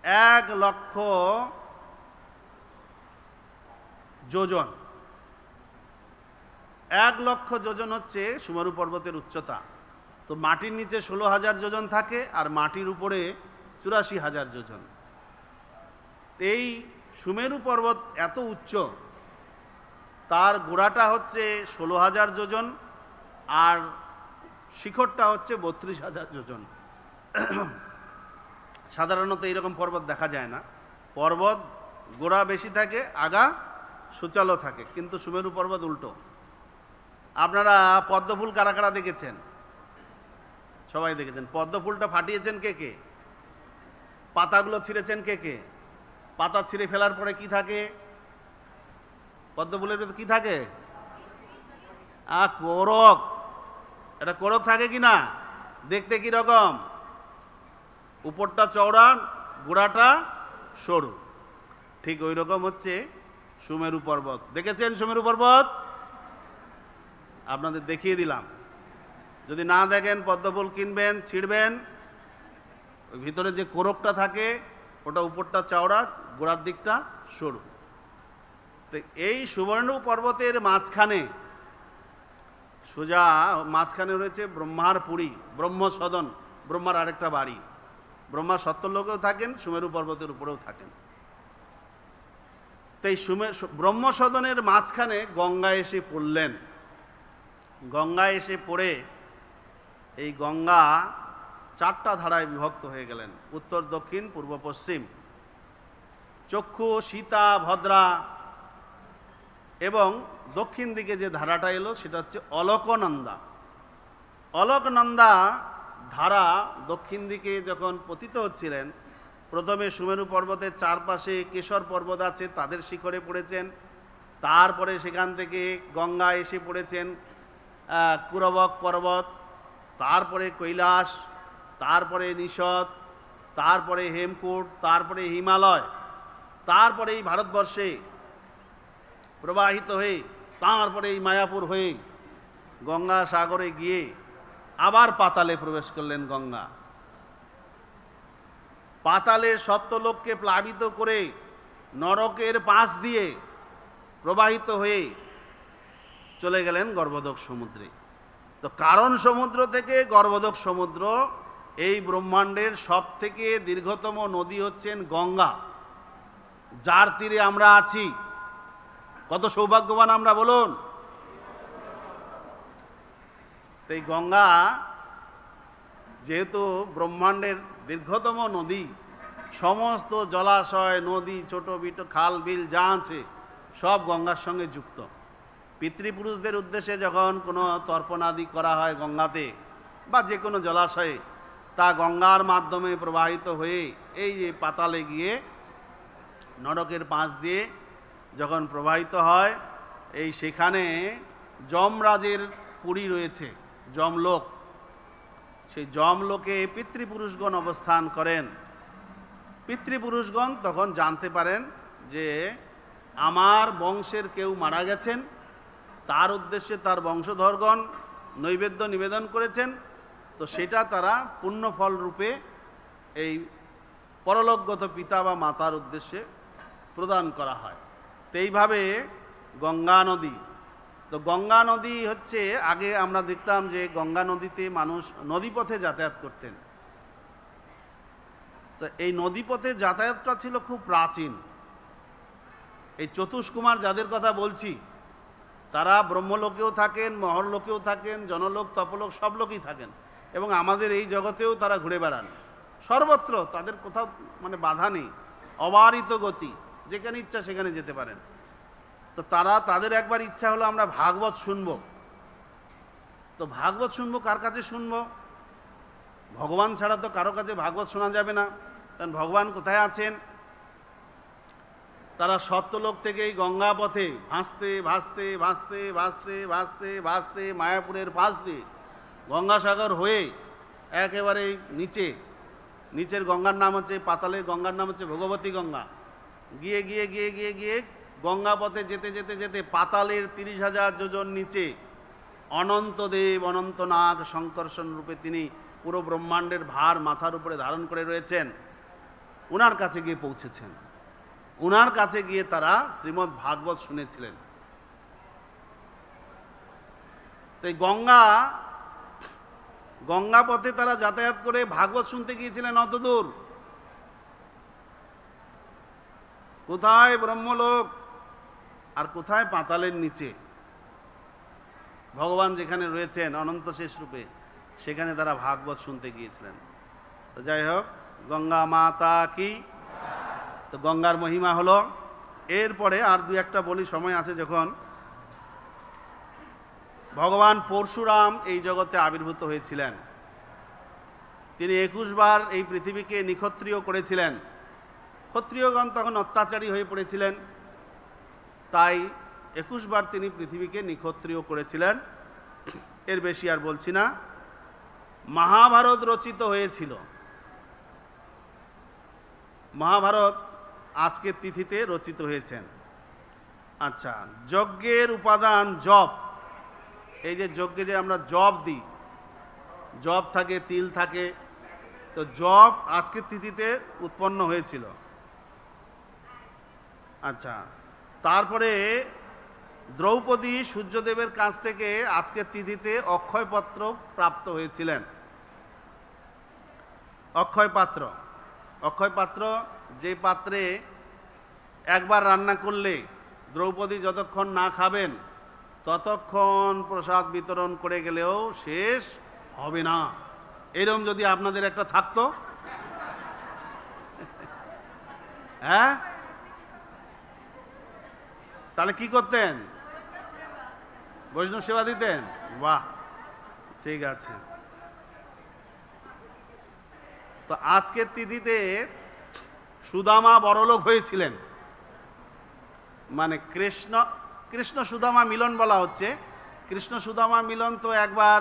A: 1,00,000 যোজন। 1,00,000 যোজন হচ্ছে সুমেরু পর্বতের উচ্চতা। তো মাটির নিচে 16,000 যোজন থাকে আর মাটির উপরে 84,000 যোজন। এই সুমেরু পর্বত এত উচ্চ, তার গোড়াটা হচ্ছে 16,000 যোজন আর শিখরটা হচ্ছে 32,000 যোজন। সাধারণত এইরকম পর্বত দেখা যায় না। পর্বত গোড়া বেশি থাকে, আগা সুচালো থাকে, কিন্তু সুমেরু পর্বত উল্টো। আপনারা পদ্মফুল কারা কারা দেখেছেন? সবাই দেখেছেন। পদ্মফুলটা ফাটিয়েছেন কে কে? পাতাগুলো ছিঁড়েছেন কে কে? পাতা ছিঁড়ে ফেলার পরে কি থাকে? পদ্মফুলের ভেতর কি থাকে? কোরক। এটা কোরক থাকে কি না? দেখতে কি রকম? উপরটা চওড়া, গোড়াটা সরু। ঠিক ওই রকম হচ্ছে সুমেরু পর্বত। দেখেছেন সুমেরু পর্বত? আপনাদের দেখিয়ে দিলাম। যদি না দেখেন পদ্মফুল কিনবেন, ছিঁড়বেন, ওই ভিতরে যে কোরকটা থাকে ওটা উপরটা চওড়া, গোড়ার দিকটা সরু। তো এই সুবর্ণ পর্বতের মাঝখানে সোজা মাঝখানে রয়েছে ব্রহ্মার পুরী, ব্রহ্মসদন, ব্রহ্মার আরেকটা বাড়ি। ব্রহ্মা সত্যলোকেও থাকেন, সুমেরু পর্বতের উপরেও থাকেন। তো এই ব্রহ্মসদনের মাঝখানে গঙ্গা এসে পড়লেন। গঙ্গা এসে পড়ে এই গঙ্গা 4টা ধারায় বিভক্ত হয়ে গেলেন, উত্তর, দক্ষিণ, পূর্ব, পশ্চিম। চক্ষু, সীতা, ভদ্রা, এবং দক্ষিণ দিকে যে ধারাটা এলো সেটা হচ্ছে অলকনন্দা। অলকনন্দা ধারা দক্ষিণ দিকে যখন পতিত হচ্ছিলেন, প্রথমে সুমেরু পর্বতের চারপাশে কেশর পর্বত আছে, তাদের শিখরে পড়েছেন। তারপরে সেখান থেকে গঙ্গা এসে পড়েছেন কুরবক পর্বত, তারপরে কৈলাস, তারপরে নিষদ, তারপরে হেমকূট, তারপরে হিমালয়, তারপরে এই ভারতবর্ষে প্রবাহিত হয়ে তারপরে এই মায়াপুর হয়ে গঙ্গা সাগরে গিয়ে আবার পাতালে প্রবেশ করলেন গঙ্গা। পাতালে সপ্তলোককে প্লাবিত করে নরকের পাশ দিয়ে প্রবাহিত হয়ে চলে গেলেন গর্ভোদক সমুদ্রে। তো কারণ সমুদ্র থেকে গর্ভোদক সমুদ্র, এই ব্রহ্মাণ্ডের সব থেকে দীর্ঘতম নদী হচ্ছেন গঙ্গা, যার তীরে আমরা আছি। কত সৌভাগ্যবান আমরা বলুন। এই গঙ্গা যেহেতু ব্রহ্মাণ্ডের দীর্ঘতম নদী, সমস্ত জলাশয়, নদী, ছোট বিটো খাল বিল যা আছে সব গঙ্গার সঙ্গে যুক্ত। পিতৃপুরুষদের উদ্দেশ্যে যখন কোনো তর্পণাদি করা হয় গঙ্গাতে বা যে কোনো জলাশয়ে, তা গঙ্গার মাধ্যমে প্রবাহিত হয়ে এই যে পাতালে গিয়ে নরকের পাশ দিয়ে যখন প্রবাহিত হয়, এই সেখানে যমরাজের পুরী রয়েছে, যমলোক। সেই যমলোকে পিতৃপুরুষগণ অবস্থান করেন। পিতৃপুরুষগণ তখন জানতে পারেন যে আমার বংশের কেউ মারা গেছেন, তার উদ্দেশ্যে তার বংশধরগণ নৈবেদ্য নিবেদন করেছেন, তো সেটা তারা পুণ্যফল রূপে এই পরলোকগত পিতা বা মাতার উদ্দেশ্যে প্রদান করা হয়। তো এইভাবে গঙ্গা নদী, তো গঙ্গা নদী হচ্ছে, আগে আমরা দেখতাম যে গঙ্গা নদীতে মানুষ নদীপথে যাতায়াত করতেন। তো এই নদীপথে যাতায়াতটা ছিল খুব প্রাচীন। এই চতুষ্কুমার যাদের কথা বলছি, তারা ব্রহ্মলোকেও থাকেন, মহরলোকেও থাকেন, জনলোক, তপলোক, সব লোকই থাকেন, এবং আমাদের এই জগতেও তারা ঘুরে বেড়ান। সর্বত্র তাদের কোথাও মানে বাধা নেই, অবারিত গতি, যেখানে ইচ্ছা সেখানে যেতে পারেন। তো তাদের একবার ইচ্ছা হলো আমরা ভাগবত শুনবো। তো ভাগবত শুনবো কার কাছে শুনবো? ভগবান ছাড়া তো কারো কাছে ভাগবত শোনা যাবে না, কারণ ভগবান কোথায় আছেন? তারা সপ্তলোক থেকে এই গঙ্গা পথে ভাসতে ভাসতে ভাসতে ভাসতে ভাসতে ভাসতে মায়াপুরের পাশ দিয়ে গঙ্গাসাগর হয়ে একেবারে নিচের গঙ্গার নাম হচ্ছে, পাতালের গঙ্গার নাম হচ্ছে ভগবতী গঙ্গা, গিয়ে গিয়ে গিয়ে গিয়ে গিয়ে গঙ্গা পথে যেতে যেতে যেতে পাতালের 30,000 যোজন নিচে অনন্তদেব, অনন্তনাগ সংকর্ষণ রূপে তিনি পুরো ব্রহ্মাণ্ডের ভার মাথার উপরে ধারণ করে রয়েছেন। ওনার কাছে গিয়ে পৌঁছেছেন, ওনার কাছে গিয়ে তারা শ্রীমদ্ ভাগবত শুনেছিলেন। তাই গঙ্গা পথে তারা যাতায়াত করে ভাগবত শুনতে গিয়েছিলেন অত দূর। কোথায় ব্রহ্মলোক আর কোথায় পাতালের নিচে ভগবান যেখানে রয়েছেন অনন্ত শেষ রূপে, সেখানে তারা ভাগবত শুনতে গিয়েছিলেন। তো যাই হোক, গঙ্গা মাতা কি, তো গঙ্গার মহিমা হলো। এরপরে আর দু একটা বলি, সময় আছে যখন। ভগবান পরশুরাম এই জগতে আবির্ভূত হয়েছিলেন। তিনি 21 বার এই পৃথিবীকে নিক্ষত্রিয় করেছিলেন। ক্ষত্রিয়গণ তখন অত্যাচারী হয়ে পড়েছিলেন, তাই 21 বার তিনি পৃথিবীকে নিক্ষত্রিয় করেছিলেন। এর বেশি আর বলছি না। মহাভারত রচিত হয়েছিল। মহাভারত আজকের তিথিতে রচিত হয়েছেন। আচ্ছা, যজ্ঞের উপাদান জপ। এই যে যজ্ঞে যে আমরা জপ দিই, জপ থাকে, তিল থাকে, তো জপ আজকের তিথিতে উৎপন্ন হয়েছিল। আচ্ছা, তারপরে দ্রৌপদী সূর্যদেবের কাছ থেকে আজকের তিথিতে অক্ষয়পাত্র প্রাপ্ত হয়েছিলেন। অক্ষয়পাত্র যে পাত্রে একবার রান্না করলে দ্রৌপদী যতক্ষণ না খাবেন ততক্ষণ প্রসাদ বিতরণ করে গেলেও শেষ হবে না। এরকম যদি আপনাদের একটা থাকতো, হ্যাঁ, তাহলে কি করতেন? বৈষ্ণব সেবা দিতেন? বাহ, ঠিক আছে। তো আজকের তিথিতে সুদামা বড়লোক হয়েছিলেন। মানে কৃষ্ণ সুদামা মিলন বলা হচ্ছে। কৃষ্ণ সুদামা মিলন তো একবার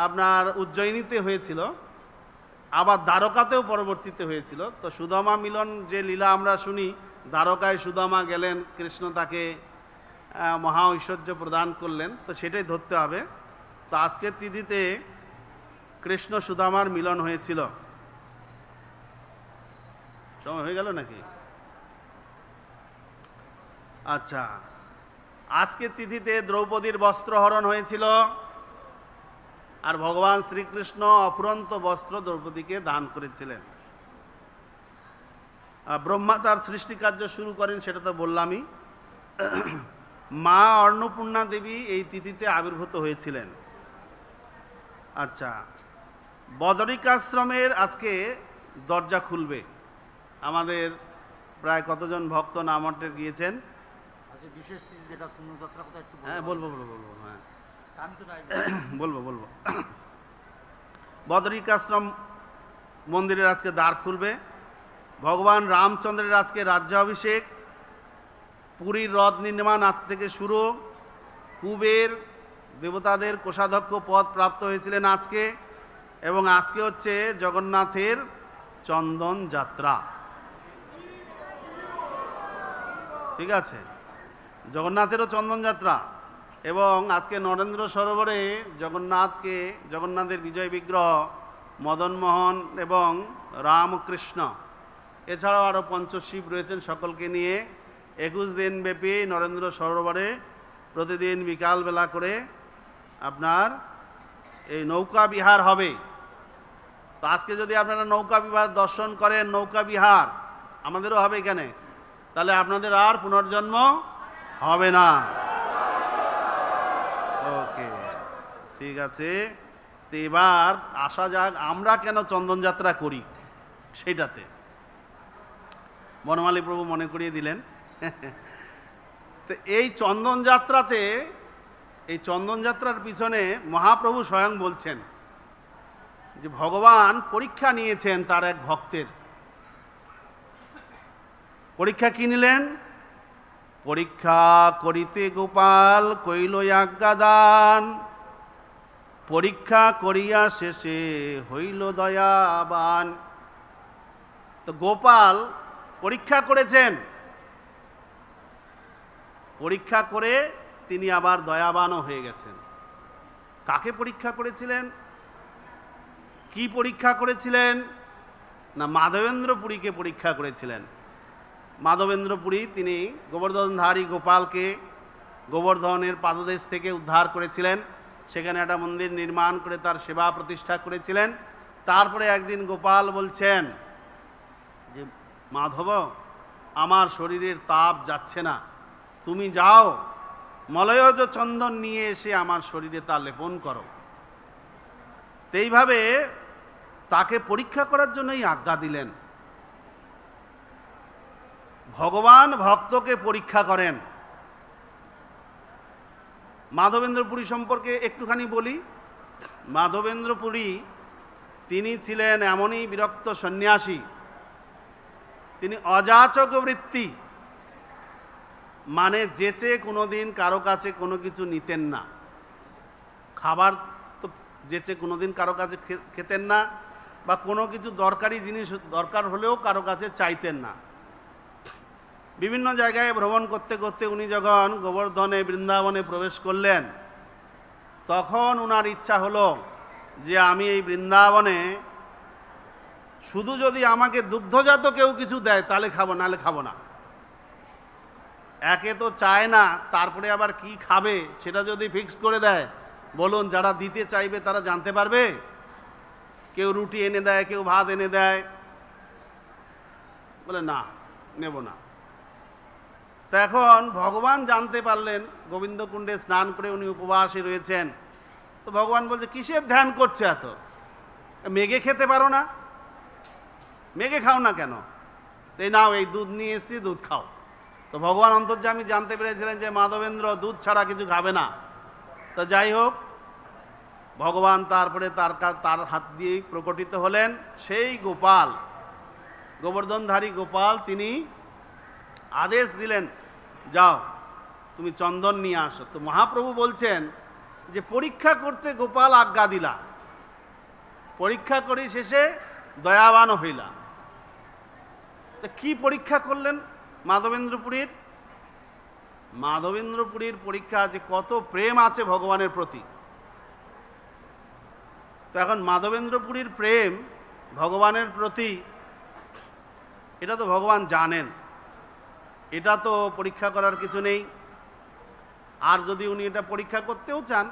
A: আপনার উজ্জয়িনীতে হয়েছিল, আবার দ্বারকাতেও পরবর্তীতে হয়েছিল। তো সুদামা মিলন যে লীলা আমরা শুনি, দ্বারকায় সুদামা গেলেন, কৃষ্ণ তাকে মহা ঐশ্বর্য প্রদান করলেন, তো সেটাই ধরতে হবে। তো আজকের তিথিতে কৃষ্ণ সুদামার মিলন হয়েছিল। সময় হয়ে গেল নাকি? আচ্ছা, আজকের তিথিতে দ্রৌপদীর বস্ত্রহরণ হয়েছিল, আর ভগবান শ্রীকৃষ্ণ অফুরন্ত বস্ত্র দ্রৌপদীকে দান করেছিলেন। ব্রহ্মা তার সৃষ্টি কার্য শুরু করেন, সেটা তো বললামই। মা অন্নপূর্ণা দেবী এই তিথিতে আবির্ভূত হয়েছিলেন। আচ্ছা, বদরিকাশ্রমের আজকে দরজা খুলবে। আমাদের প্রায় কতজন ভক্ত নামটে গিয়েছেন? হ্যাঁ, বলবো। হ্যাঁ, বলবো। বদরিকাশ্রম মন্দিরের আজকে দ্বার খুলবে। ভগবান রামচন্দ্রের আজকে রাজ্যাভিষেক, পুরীর রথ নির্মাণ আজ থেকে শুরু। কুবের দেবতাদের কোষাধ্যক্ষ পদ প্রাপ্ত হয়েছিলেন আজকে, এবং আজকে হচ্ছে জগন্নাথের চন্দন যাত্রা। ঠিক আছে, জগন্নাথেরও চন্দন যাত্রা। এবং আজকে নরেন্দ্র সরোবরে জগন্নাথের বিজয় বিগ্রহ, মদনমোহন এবং রামকৃষ্ণ, এছাড়াও আরও পঞ্চশিব রয়েছেন, সকলকে নিয়ে 21 দিন ব্যাপী নরেন্দ্র সরোবরে প্রতিদিন বিকালবেলা করে আপনার এই নৌকা বিহার হবে। তো আজকে যদি আপনারা নৌকা বিহার দর্শন করেন, নৌকা বিহার আমাদেরও হবে এখানে, তাহলে আপনাদের আর পুনর্জন্ম হবে না। ওকে, ঠিক আছে। তো এবার আসা যাক, আমরা কেন চন্দন যাত্রা করি। সেইটাতে। বনমালী প্রভু মনে করিয়ে দিলেন। তো এই চন্দন যাত্রাতে, এই চন্দন যাত্রার পিছনে মহাপ্রভু স্বয়ং বলছেন যে ভগবান পরীক্ষা নিয়েছেন তার এক ভক্তের। পরীক্ষা কি নিলেন? পরীক্ষা করিতে গোপাল কইল আজ্ঞাদান, পরীক্ষা করিয়া শেষে হইল দয়াবান। তো গোপাল পরীক্ষা করেছেন, পরীক্ষা করে তিনি আবার দয়াবানও হয়ে গেছেন। কাকে পরীক্ষা করেছিলেন? কি পরীক্ষা করেছিলেন? না, মাধবেন্দ্রপুরীকে পরীক্ষা করেছিলেন। মাধবেন্দ্রপুরী তিনি গোবর্ধনধারী গোপালকে গোবর্ধনের পাদদেশ থেকে উদ্ধার করেছিলেন, সেখানে একটা মন্দির নির্মাণ করে তার সেবা প্রতিষ্ঠা করেছিলেন। তারপরে একদিন গোপাল বলছেন যে মাধব, আমার শরীরের তাপ যাচ্ছে না, তুমি যাও মলয়জ চন্দন নিয়ে এসে আমার শরীরে তা লেপন করো। এইভাবে তাকে পরীক্ষা করার জন্যই আজ্ঞা দিলেন। ভগবান ভক্তকে পরীক্ষা করেন। মাধবেন্দ্রপুরী সম্পর্কে একটুখানি বলি। মাধবেন্দ্রপুরী তিনি ছিলেন এমনই বিরক্ত সন্ন্যাসী, তিনি অযাচক বৃত্তি, মানে যেচে কোনোদিন কারো কাছে কোনো কিছু নিতেন না। খাবার তো যেচে কোনোদিন কারো কাছে খেতেন না, বা কোনো কিছু দরকারি জিনিস দরকার হলেও কারো কাছে চাইতেন না। বিভিন্ন জায়গায় ভ্রমণ করতে করতে উনি যখন গোবর্ধনে বৃন্দাবনে প্রবেশ করলেন, তখন উনার ইচ্ছা হলো যে আমি এই বৃন্দাবনে শুধু যদি আমাকে দুগ্ধজাত কেউ কিছু দেয় তাহলে খাবো, নাহলে খাবো না। একে তো চায় না, তারপরে আবার কি খাবে সেটা যদি ফিক্স করে দেয়, বলুন যারা দিতে চাইবে তারা জানতে পারবে? কেউ রুটি এনে দেয়, কেউ ভাত এনে দেয়, বলে না, নেব না। তো এখন ভগবান জানতে পারলেন, গোবিন্দকুণ্ডে স্নান করে উনি উপবাসে রয়েছেন। তো ভগবান বলছে কিসের ধ্যান করছে এত? মেঘে খেতে পারো না? মেঘে খাও না কেন? এই নাও, এই দুধ নিয়ে এসছি, দুধ খাও। তো ভগবান অন্তর্যামী জানতে পেরেছিলেন যে মাধবেন্দ্র দুধ ছাড়া কিছু খাবে না। তো যাই হোক, ভগবান তারপরে তার হাত দিয়ে প্রকটিত হলেন সেই গোপাল, গোবর্ধনধারী গোপাল। তিনি আদেশ দিলেন, যাও তুমি চন্দন নিয়ে আসো। তো মহাপ্রভু বলছেন যে পরীক্ষা করতে গোপাল আজ্ঞা দিলা, পরীক্ষা করি শেষে দয়াবান হইলা। তো কি পরীক্ষা করলেন মাধবেন্দ্রপুরীর? মাধবেন্দ্রপুরীর পরীক্ষা যে কত প্রেম আছে ভগবানের প্রতি। তো এখন মাধবেন্দ্রপুরীর প্রেম ভগবানের প্রতি, এটা তো ভগবান জানেন, এটা তো পরীক্ষা করার কিছু নেই। আর যদি উনি এটা পরীক্ষা করতেও চান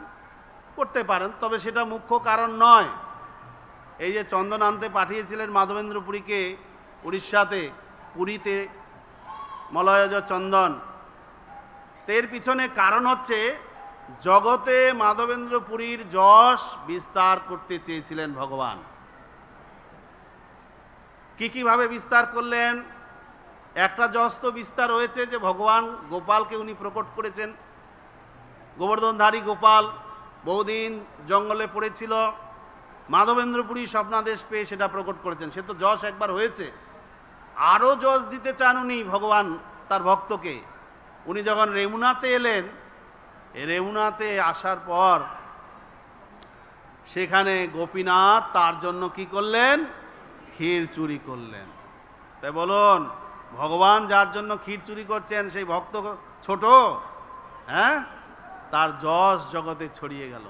A: করতে পারেন, তবে সেটা মুখ্য কারণ নয়। এই যে চন্দন আনতে পাঠিয়েছিলেন মাধবেন্দ্রপুরীকে উড়িষ্যাতে, পুরীতে মলয়জ চন্দন, এর পিছনে কারণ হচ্ছে জগতে মাধবেন্দ্রপুরীর যশ বিস্তার করতে চেয়েছিলেন ভগবান। কিভাবে বিস্তার করলেন? একটা যশ তো বিস্তার হয়েছে যে ভগবান গোপালকে উনি প্রকট করেছেন। গোবর্ধনধারী গোপাল বহুদিন জঙ্গলে পড়েছিল, মাধবেন্দ্রপুরী স্বপ্নাদেশ পেয়ে সেটা প্রকট করেছেন। সে তো যশ একবার হয়েছে, আরও যশ দিতে চান উনি ভগবান তার ভক্তকে। উনি যখন রেমুনাতে এলেন, রেমুনাতে আসার পর সেখানে গোপীনাথ তার জন্য কি করলেন? ক্ষীর চুরি করলেন। তাই বলুন, ভগবান যার জন্য ক্ষীর চুরি করছেন সেই ভক্ত ছোট? হ্যাঁ, তার যশ জগতে ছড়িয়ে গেল।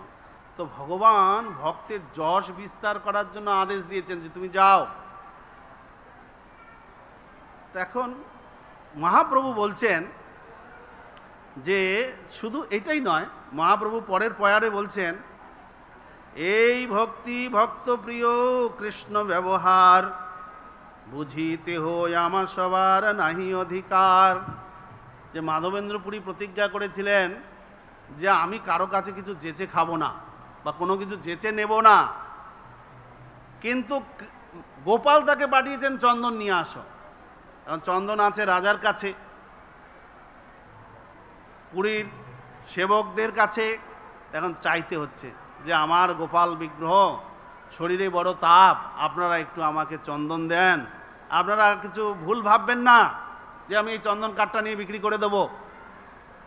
A: তো ভগবান ভক্তের যশ বিস্তার করার জন্য আদেশ দিয়েছেন যে তুমি যাও। এখন মহাপ্রভু বলছেন যে শুধু এটাই নয়, মহাপ্রভু পরের পয়ারে বলছেন, এই ভক্তি ভক্ত প্রিয় কৃষ্ণ ব্যবহার, বুঝিতে হয় আমার সবার নাহি অধিকার। যে মাধবেন্দ্রপুরী প্রতিজ্ঞা করেছিলেন যে আমি কারো কাছে কিছু যেচে খাবো না বা কোনো কিছু যেচে নেব না, কিন্তু গোপাল তাকে পাঠিয়েছেন চন্দন নিয়ে আসো। এখন চন্দন আছে রাজার কাছে, পুরীর সেবকদের কাছে, এখন চাইতে হচ্ছে যে আমার গোপাল বিগ্রহ শরীরে বড় তাপ, আপনারা একটু আমাকে চন্দন দেন। আপনারা কিছু ভুল ভাববেন না যে আমি এই চন্দন কাঠটা নিয়ে বিক্রি করে দেব।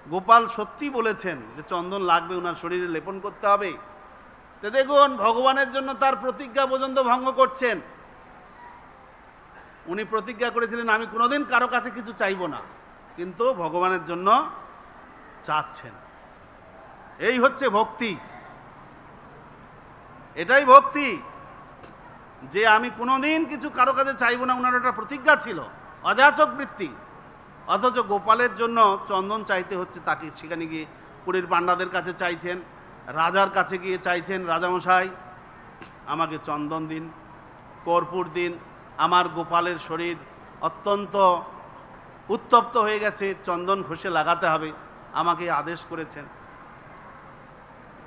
A: গোপাল সত্যি বলেছেন যে চন্দন লাগবে, ওনার শরীরে লেপন করতে হবে। তো দেখুন, ভগবানের জন্য তার প্রতিজ্ঞা পর্যন্ত ভঙ্গ করছেন। উনি প্রতিজ্ঞা করেছিলেন আমি কোনোদিন কারো কাছে কিছু চাইব না, কিন্তু ভগবানের জন্য চাচ্ছেন। এই হচ্ছে ভক্তি, এটাই ভক্তি, যে আমি কোনোদিন কিছু কারো কাছে চাইব না। ওনার একটা প্রতিজ্ঞা ছিল, অযাচক বৃত্তি। অথচ গোপালের জন্য চন্দন চাইতে হচ্ছে তাকে। সেখানে গিয়ে পুরীর পাণ্ডাদের কাছে চাইছেন, রাজার কাছে গিয়ে চাইছেন, রাজামশাই আমাকে চন্দন দিন, কর্পূর দিন, আমার গোপালের শরীর অত্যন্ত উত্তপ্ত হয়ে গেছে, চন্দন ঘষে লাগাতে হবে, আমাকে আদেশ করেছেন।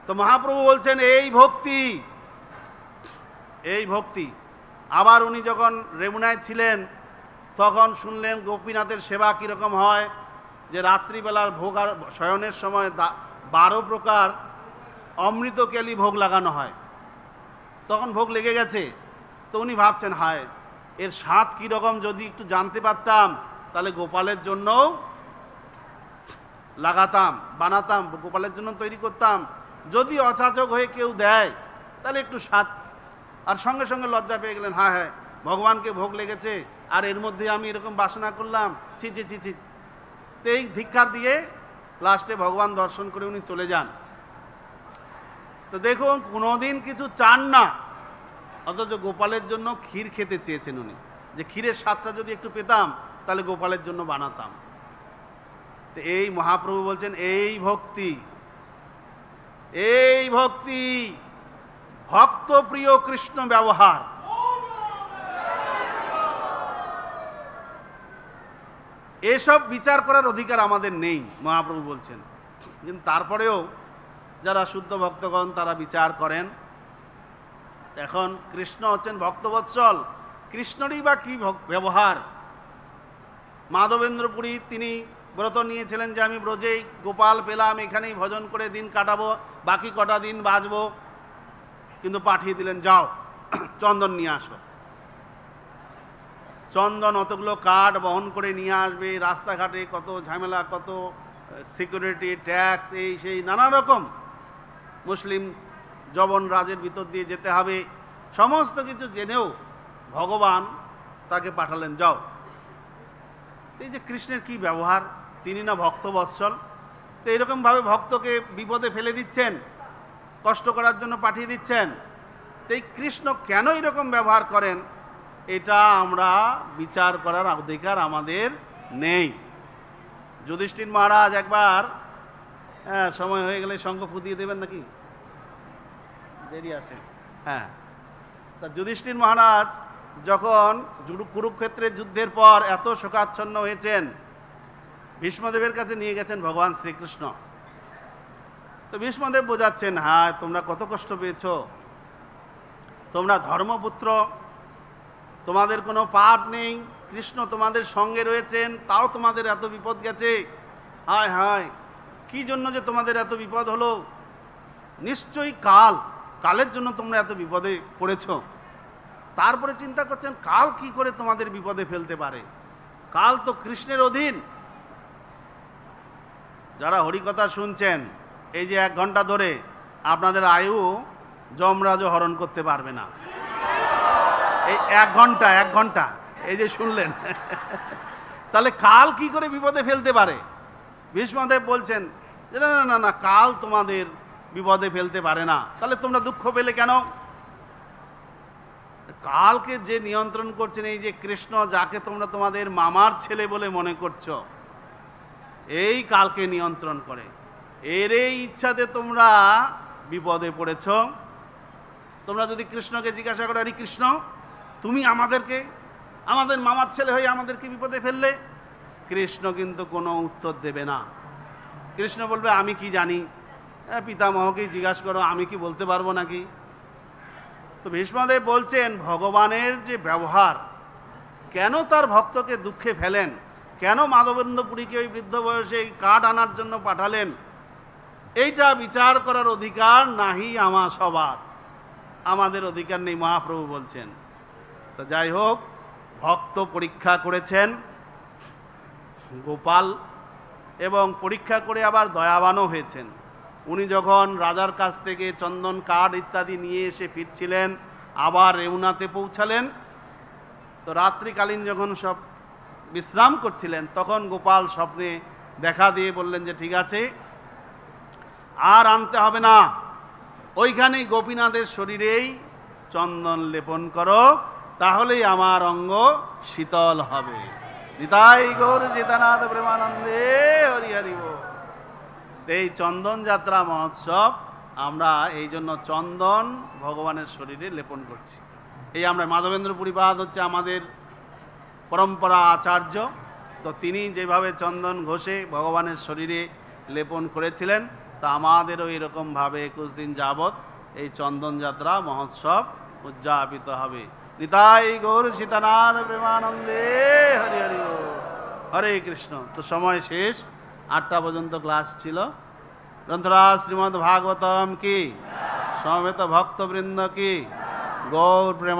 A: তো মহাপ্রভু বলছেন এই ভক্তি, এই ভক্তি। আবার উনি যখন রেমুনায় ছিলেন তখন শুনলেন গোপীনাথের সেবা কীরকম হয়, যে রাত্রিবেলার ভোগ আর শয়নের সময় 12 প্রকার অমৃত কেলি ভোগ লাগানো হয়। তখন ভোগ লেগে গেছে, তো উনি ভাবছেন হায় এর স্বাদ কীরকম, যদি একটু জানতে পারতাম তাহলে গোপালের জন্যও লাগাতাম, বানাতাম, গোপালের জন্য তৈরি করতাম। যদি অচাচক হয়ে কেউ দেয় তাহলে একটু স্বাদ। আর সঙ্গে সঙ্গে লজ্জা পেয়ে গেলেন, হ্যাঁ হ্যাঁ ভগবানকে ভোগ লেগেছে, আর এর মধ্যে আমি এরকম বাসনা করলাম, ছি ছি ছি ছি। তো এই ধিক্কার দিয়ে লাস্টে ভগবান দর্শন করে উনি চলে যান। তো দেখুন, কোনোদিন কিছু চান না, অথচ গোপালের জন্য ক্ষীর খেতে চেয়েছেন উনি, যে ক্ষীরের স্বাদটা যদি একটু পেতাম তাহলে গোপালের জন্য বানাতাম। তো এই মহাপ্রভু বলছেন এই ভক্তি, এই ভক্তি, ভক্ত প্রিয় কৃষ্ণ ব্যবহার। এসব বিচার করার অধিকার আমাদের নেই, মহাপ্রভু বলছেন। কিন্তু তারপরেও যারা শুদ্ধ ভক্তগণ তারা বিচার করেন। এখন কৃষ্ণ হচ্ছেন ভক্তবৎসল, কৃষ্ণরই বা কি ব্যবহার। মাধবেন্দ্র পুরী তিনি ব্রত নিয়েছিলেন যে আমি ব্রজেই গোপাল পেলাম, এখানেই ভজন করে দিন কাটাবো, বাকি কটা দিন বাঁচবো। কিন্তু পাঠিয়ে দিলেন যাও চন্দন নিয়ে আসো। চন্দন অতগুলো কাঠ বহন করে নিয়ে আসবে, রাস্তাঘাটে কত ঝামেলা, কত সিকিউরিটি, ট্যাক্স, এই সেই নানা রকম, মুসলিম জবন রাজের ভিতর দিয়ে যেতে হবে, সমস্ত কিছু জেনেও ভগবান তাকে পাঠালেন যাও। এই যে কৃষ্ণের কি ব্যবহার, তিনি না ভক্তবৎসল। তো এরকমভাবে ভক্তকে বিপদে ফেলে দিচ্ছেন, কষ্ট করার জন্য পাঠিয়ে দিচ্ছেন। তো এই কৃষ্ণ কেন এরকম ব্যবহার করেন, এটা আমরা বিচার করার অধিকার আমাদের নেই। যুধিষ্ঠির মহারাজ একবার, সময় হয়ে গেলে শঙ্খ ফুদিয়ে দেবেন নাকি, দেরি আছে, হ্যাঁ। তা যুধিষ্ঠির মহারাজ যখন কুরুক্ষেত্রের যুদ্ধের পর এত শোকাচ্ছন্ন হয়েছেন, ভীষ্মদেবের কাছে নিয়ে গেছেন ভগবান শ্রীকৃষ্ণ। তো ভীষ্মদেব বোঝাচ্ছেন, হ্যাঁ তোমরা কত কষ্ট পেয়েছ, তোমরা ধর্মপুত্র, তোমাদের কোনো পাপ নেই, কৃষ্ণ তোমাদের সঙ্গে রয়েছেন, তাও তোমাদের এত বিপদ গেছে। হায় হায়, কি জন্য যে তোমাদের এত বিপদ হলো, নিশ্চয়ই কালের জন্য তোমরা এত বিপদে পড়েছ। তারপরে চিন্তা করছেন কাল কি করে তোমাদের বিপদে ফেলতে পারে, কাল তো কৃষ্ণের অধীন। যারা হরিকথা শুনছেন, এই যে 1 ঘন্টা ধরে আপনাদের আয়ু যমরাজও হরণ করতে পারবে না। এই 1 ঘন্টা এই যে শুনলেন, তাহলে কাল কি করে বিপদে ফেলতে পারে। ভীষ্মদেব বলছেন যে না না না, কাল তোমাদের বিপদে ফেলতে পারে না। তাহলে তোমরা দুঃখ পেলে কেন? কালকে যে নিয়ন্ত্রণ করছেন এই যে কৃষ্ণ, যাকে তোমরা তোমাদের মামার ছেলে বলে মনে করছো, এই কালকে নিয়ন্ত্রণ করে। এর এই ইচ্ছাতে তোমরা বিপদে পড়েছ। তোমরা যদি কৃষ্ণকে জিজ্ঞাসা করো, আরে কৃষ্ণ তুমি আমাদের মামার ছেলে হয়ে আমাদেরকে বিপদে ফেললে, কৃষ্ণ কিন্তু কোনো উত্তর দেবে না। কৃষ্ণ বলবে আমি কি জানি, পিতামহকেই জিজ্ঞাসা করো, আমি কি বলতে পারবো নাকি। তো ভীষ্মদেব বলছেন ভগবানের যে ব্যবহার, কেন তার ভক্তকে দুঃখে ফেলেন, কেন মাধবেন্দ্রপুরীকে ওই বৃদ্ধ বয়সে এই কাঠ আনার জন্য পাঠালেন, এইটা বিচার করার অধিকার নাহি সবার, আমাদের অধিকার নেই, মহাপ্রভু বলছেন। তো যাই হোক, ভক্ত পরীক্ষা করেছেন গোপাল, এবং পরীক্ষা করে আবার দয়াবানও হয়েছেন। উনি যখন রাজার কাছ থেকে চন্দন কাঠ ইত্যাদি নিয়ে এসে ফিরছিলেন, আবার রেউনাতে পৌঁছালেন, তো রাত্রিকালীন যখন সব বিশ্রাম করছিলেন, তখন গোপাল স্বপ্নে দেখা দিয়ে বললেন যে ঠিক আছে, আর আনতে হবে না, ওইখানেই গোপীনাথের শরীরেই চন্দন লেপন করো, তাহলেই আমার অঙ্গ শীতল হবে। নিতাই গৌর চিতানাথ প্রেমানন্দে হরি হরি বল। এই চন্দন যাত্রা মহোৎসব আমরা এই জন্য চন্দন ভগবানের শরীরে লেপন করছি। এই আমরা মাধবেন্দ্রপুরীপাদ হচ্ছে আমাদের পরম্পরা আচার্য, তো তিনি যেভাবে চন্দন ঘষে ভগবানের শরীরে লেপন করেছিলেন, তা আমাদেরও এরকমভাবে 21 দিন যাবৎ এই চন্দন যাত্রা মহোৎসব উদযাপিত হবে। নিতাই গৌর সীতানাথ প্রেমানন্দে হরি হরি বল। হরে কৃষ্ণ। তো সময় শেষ, 8টা পর্যন্ত ক্লাস ছিল। গ্রন্থরাজ শ্রীমদ্ ভাগবতম কি, সমবেত ভক্তবৃন্দ কি, গৌর প্রেম।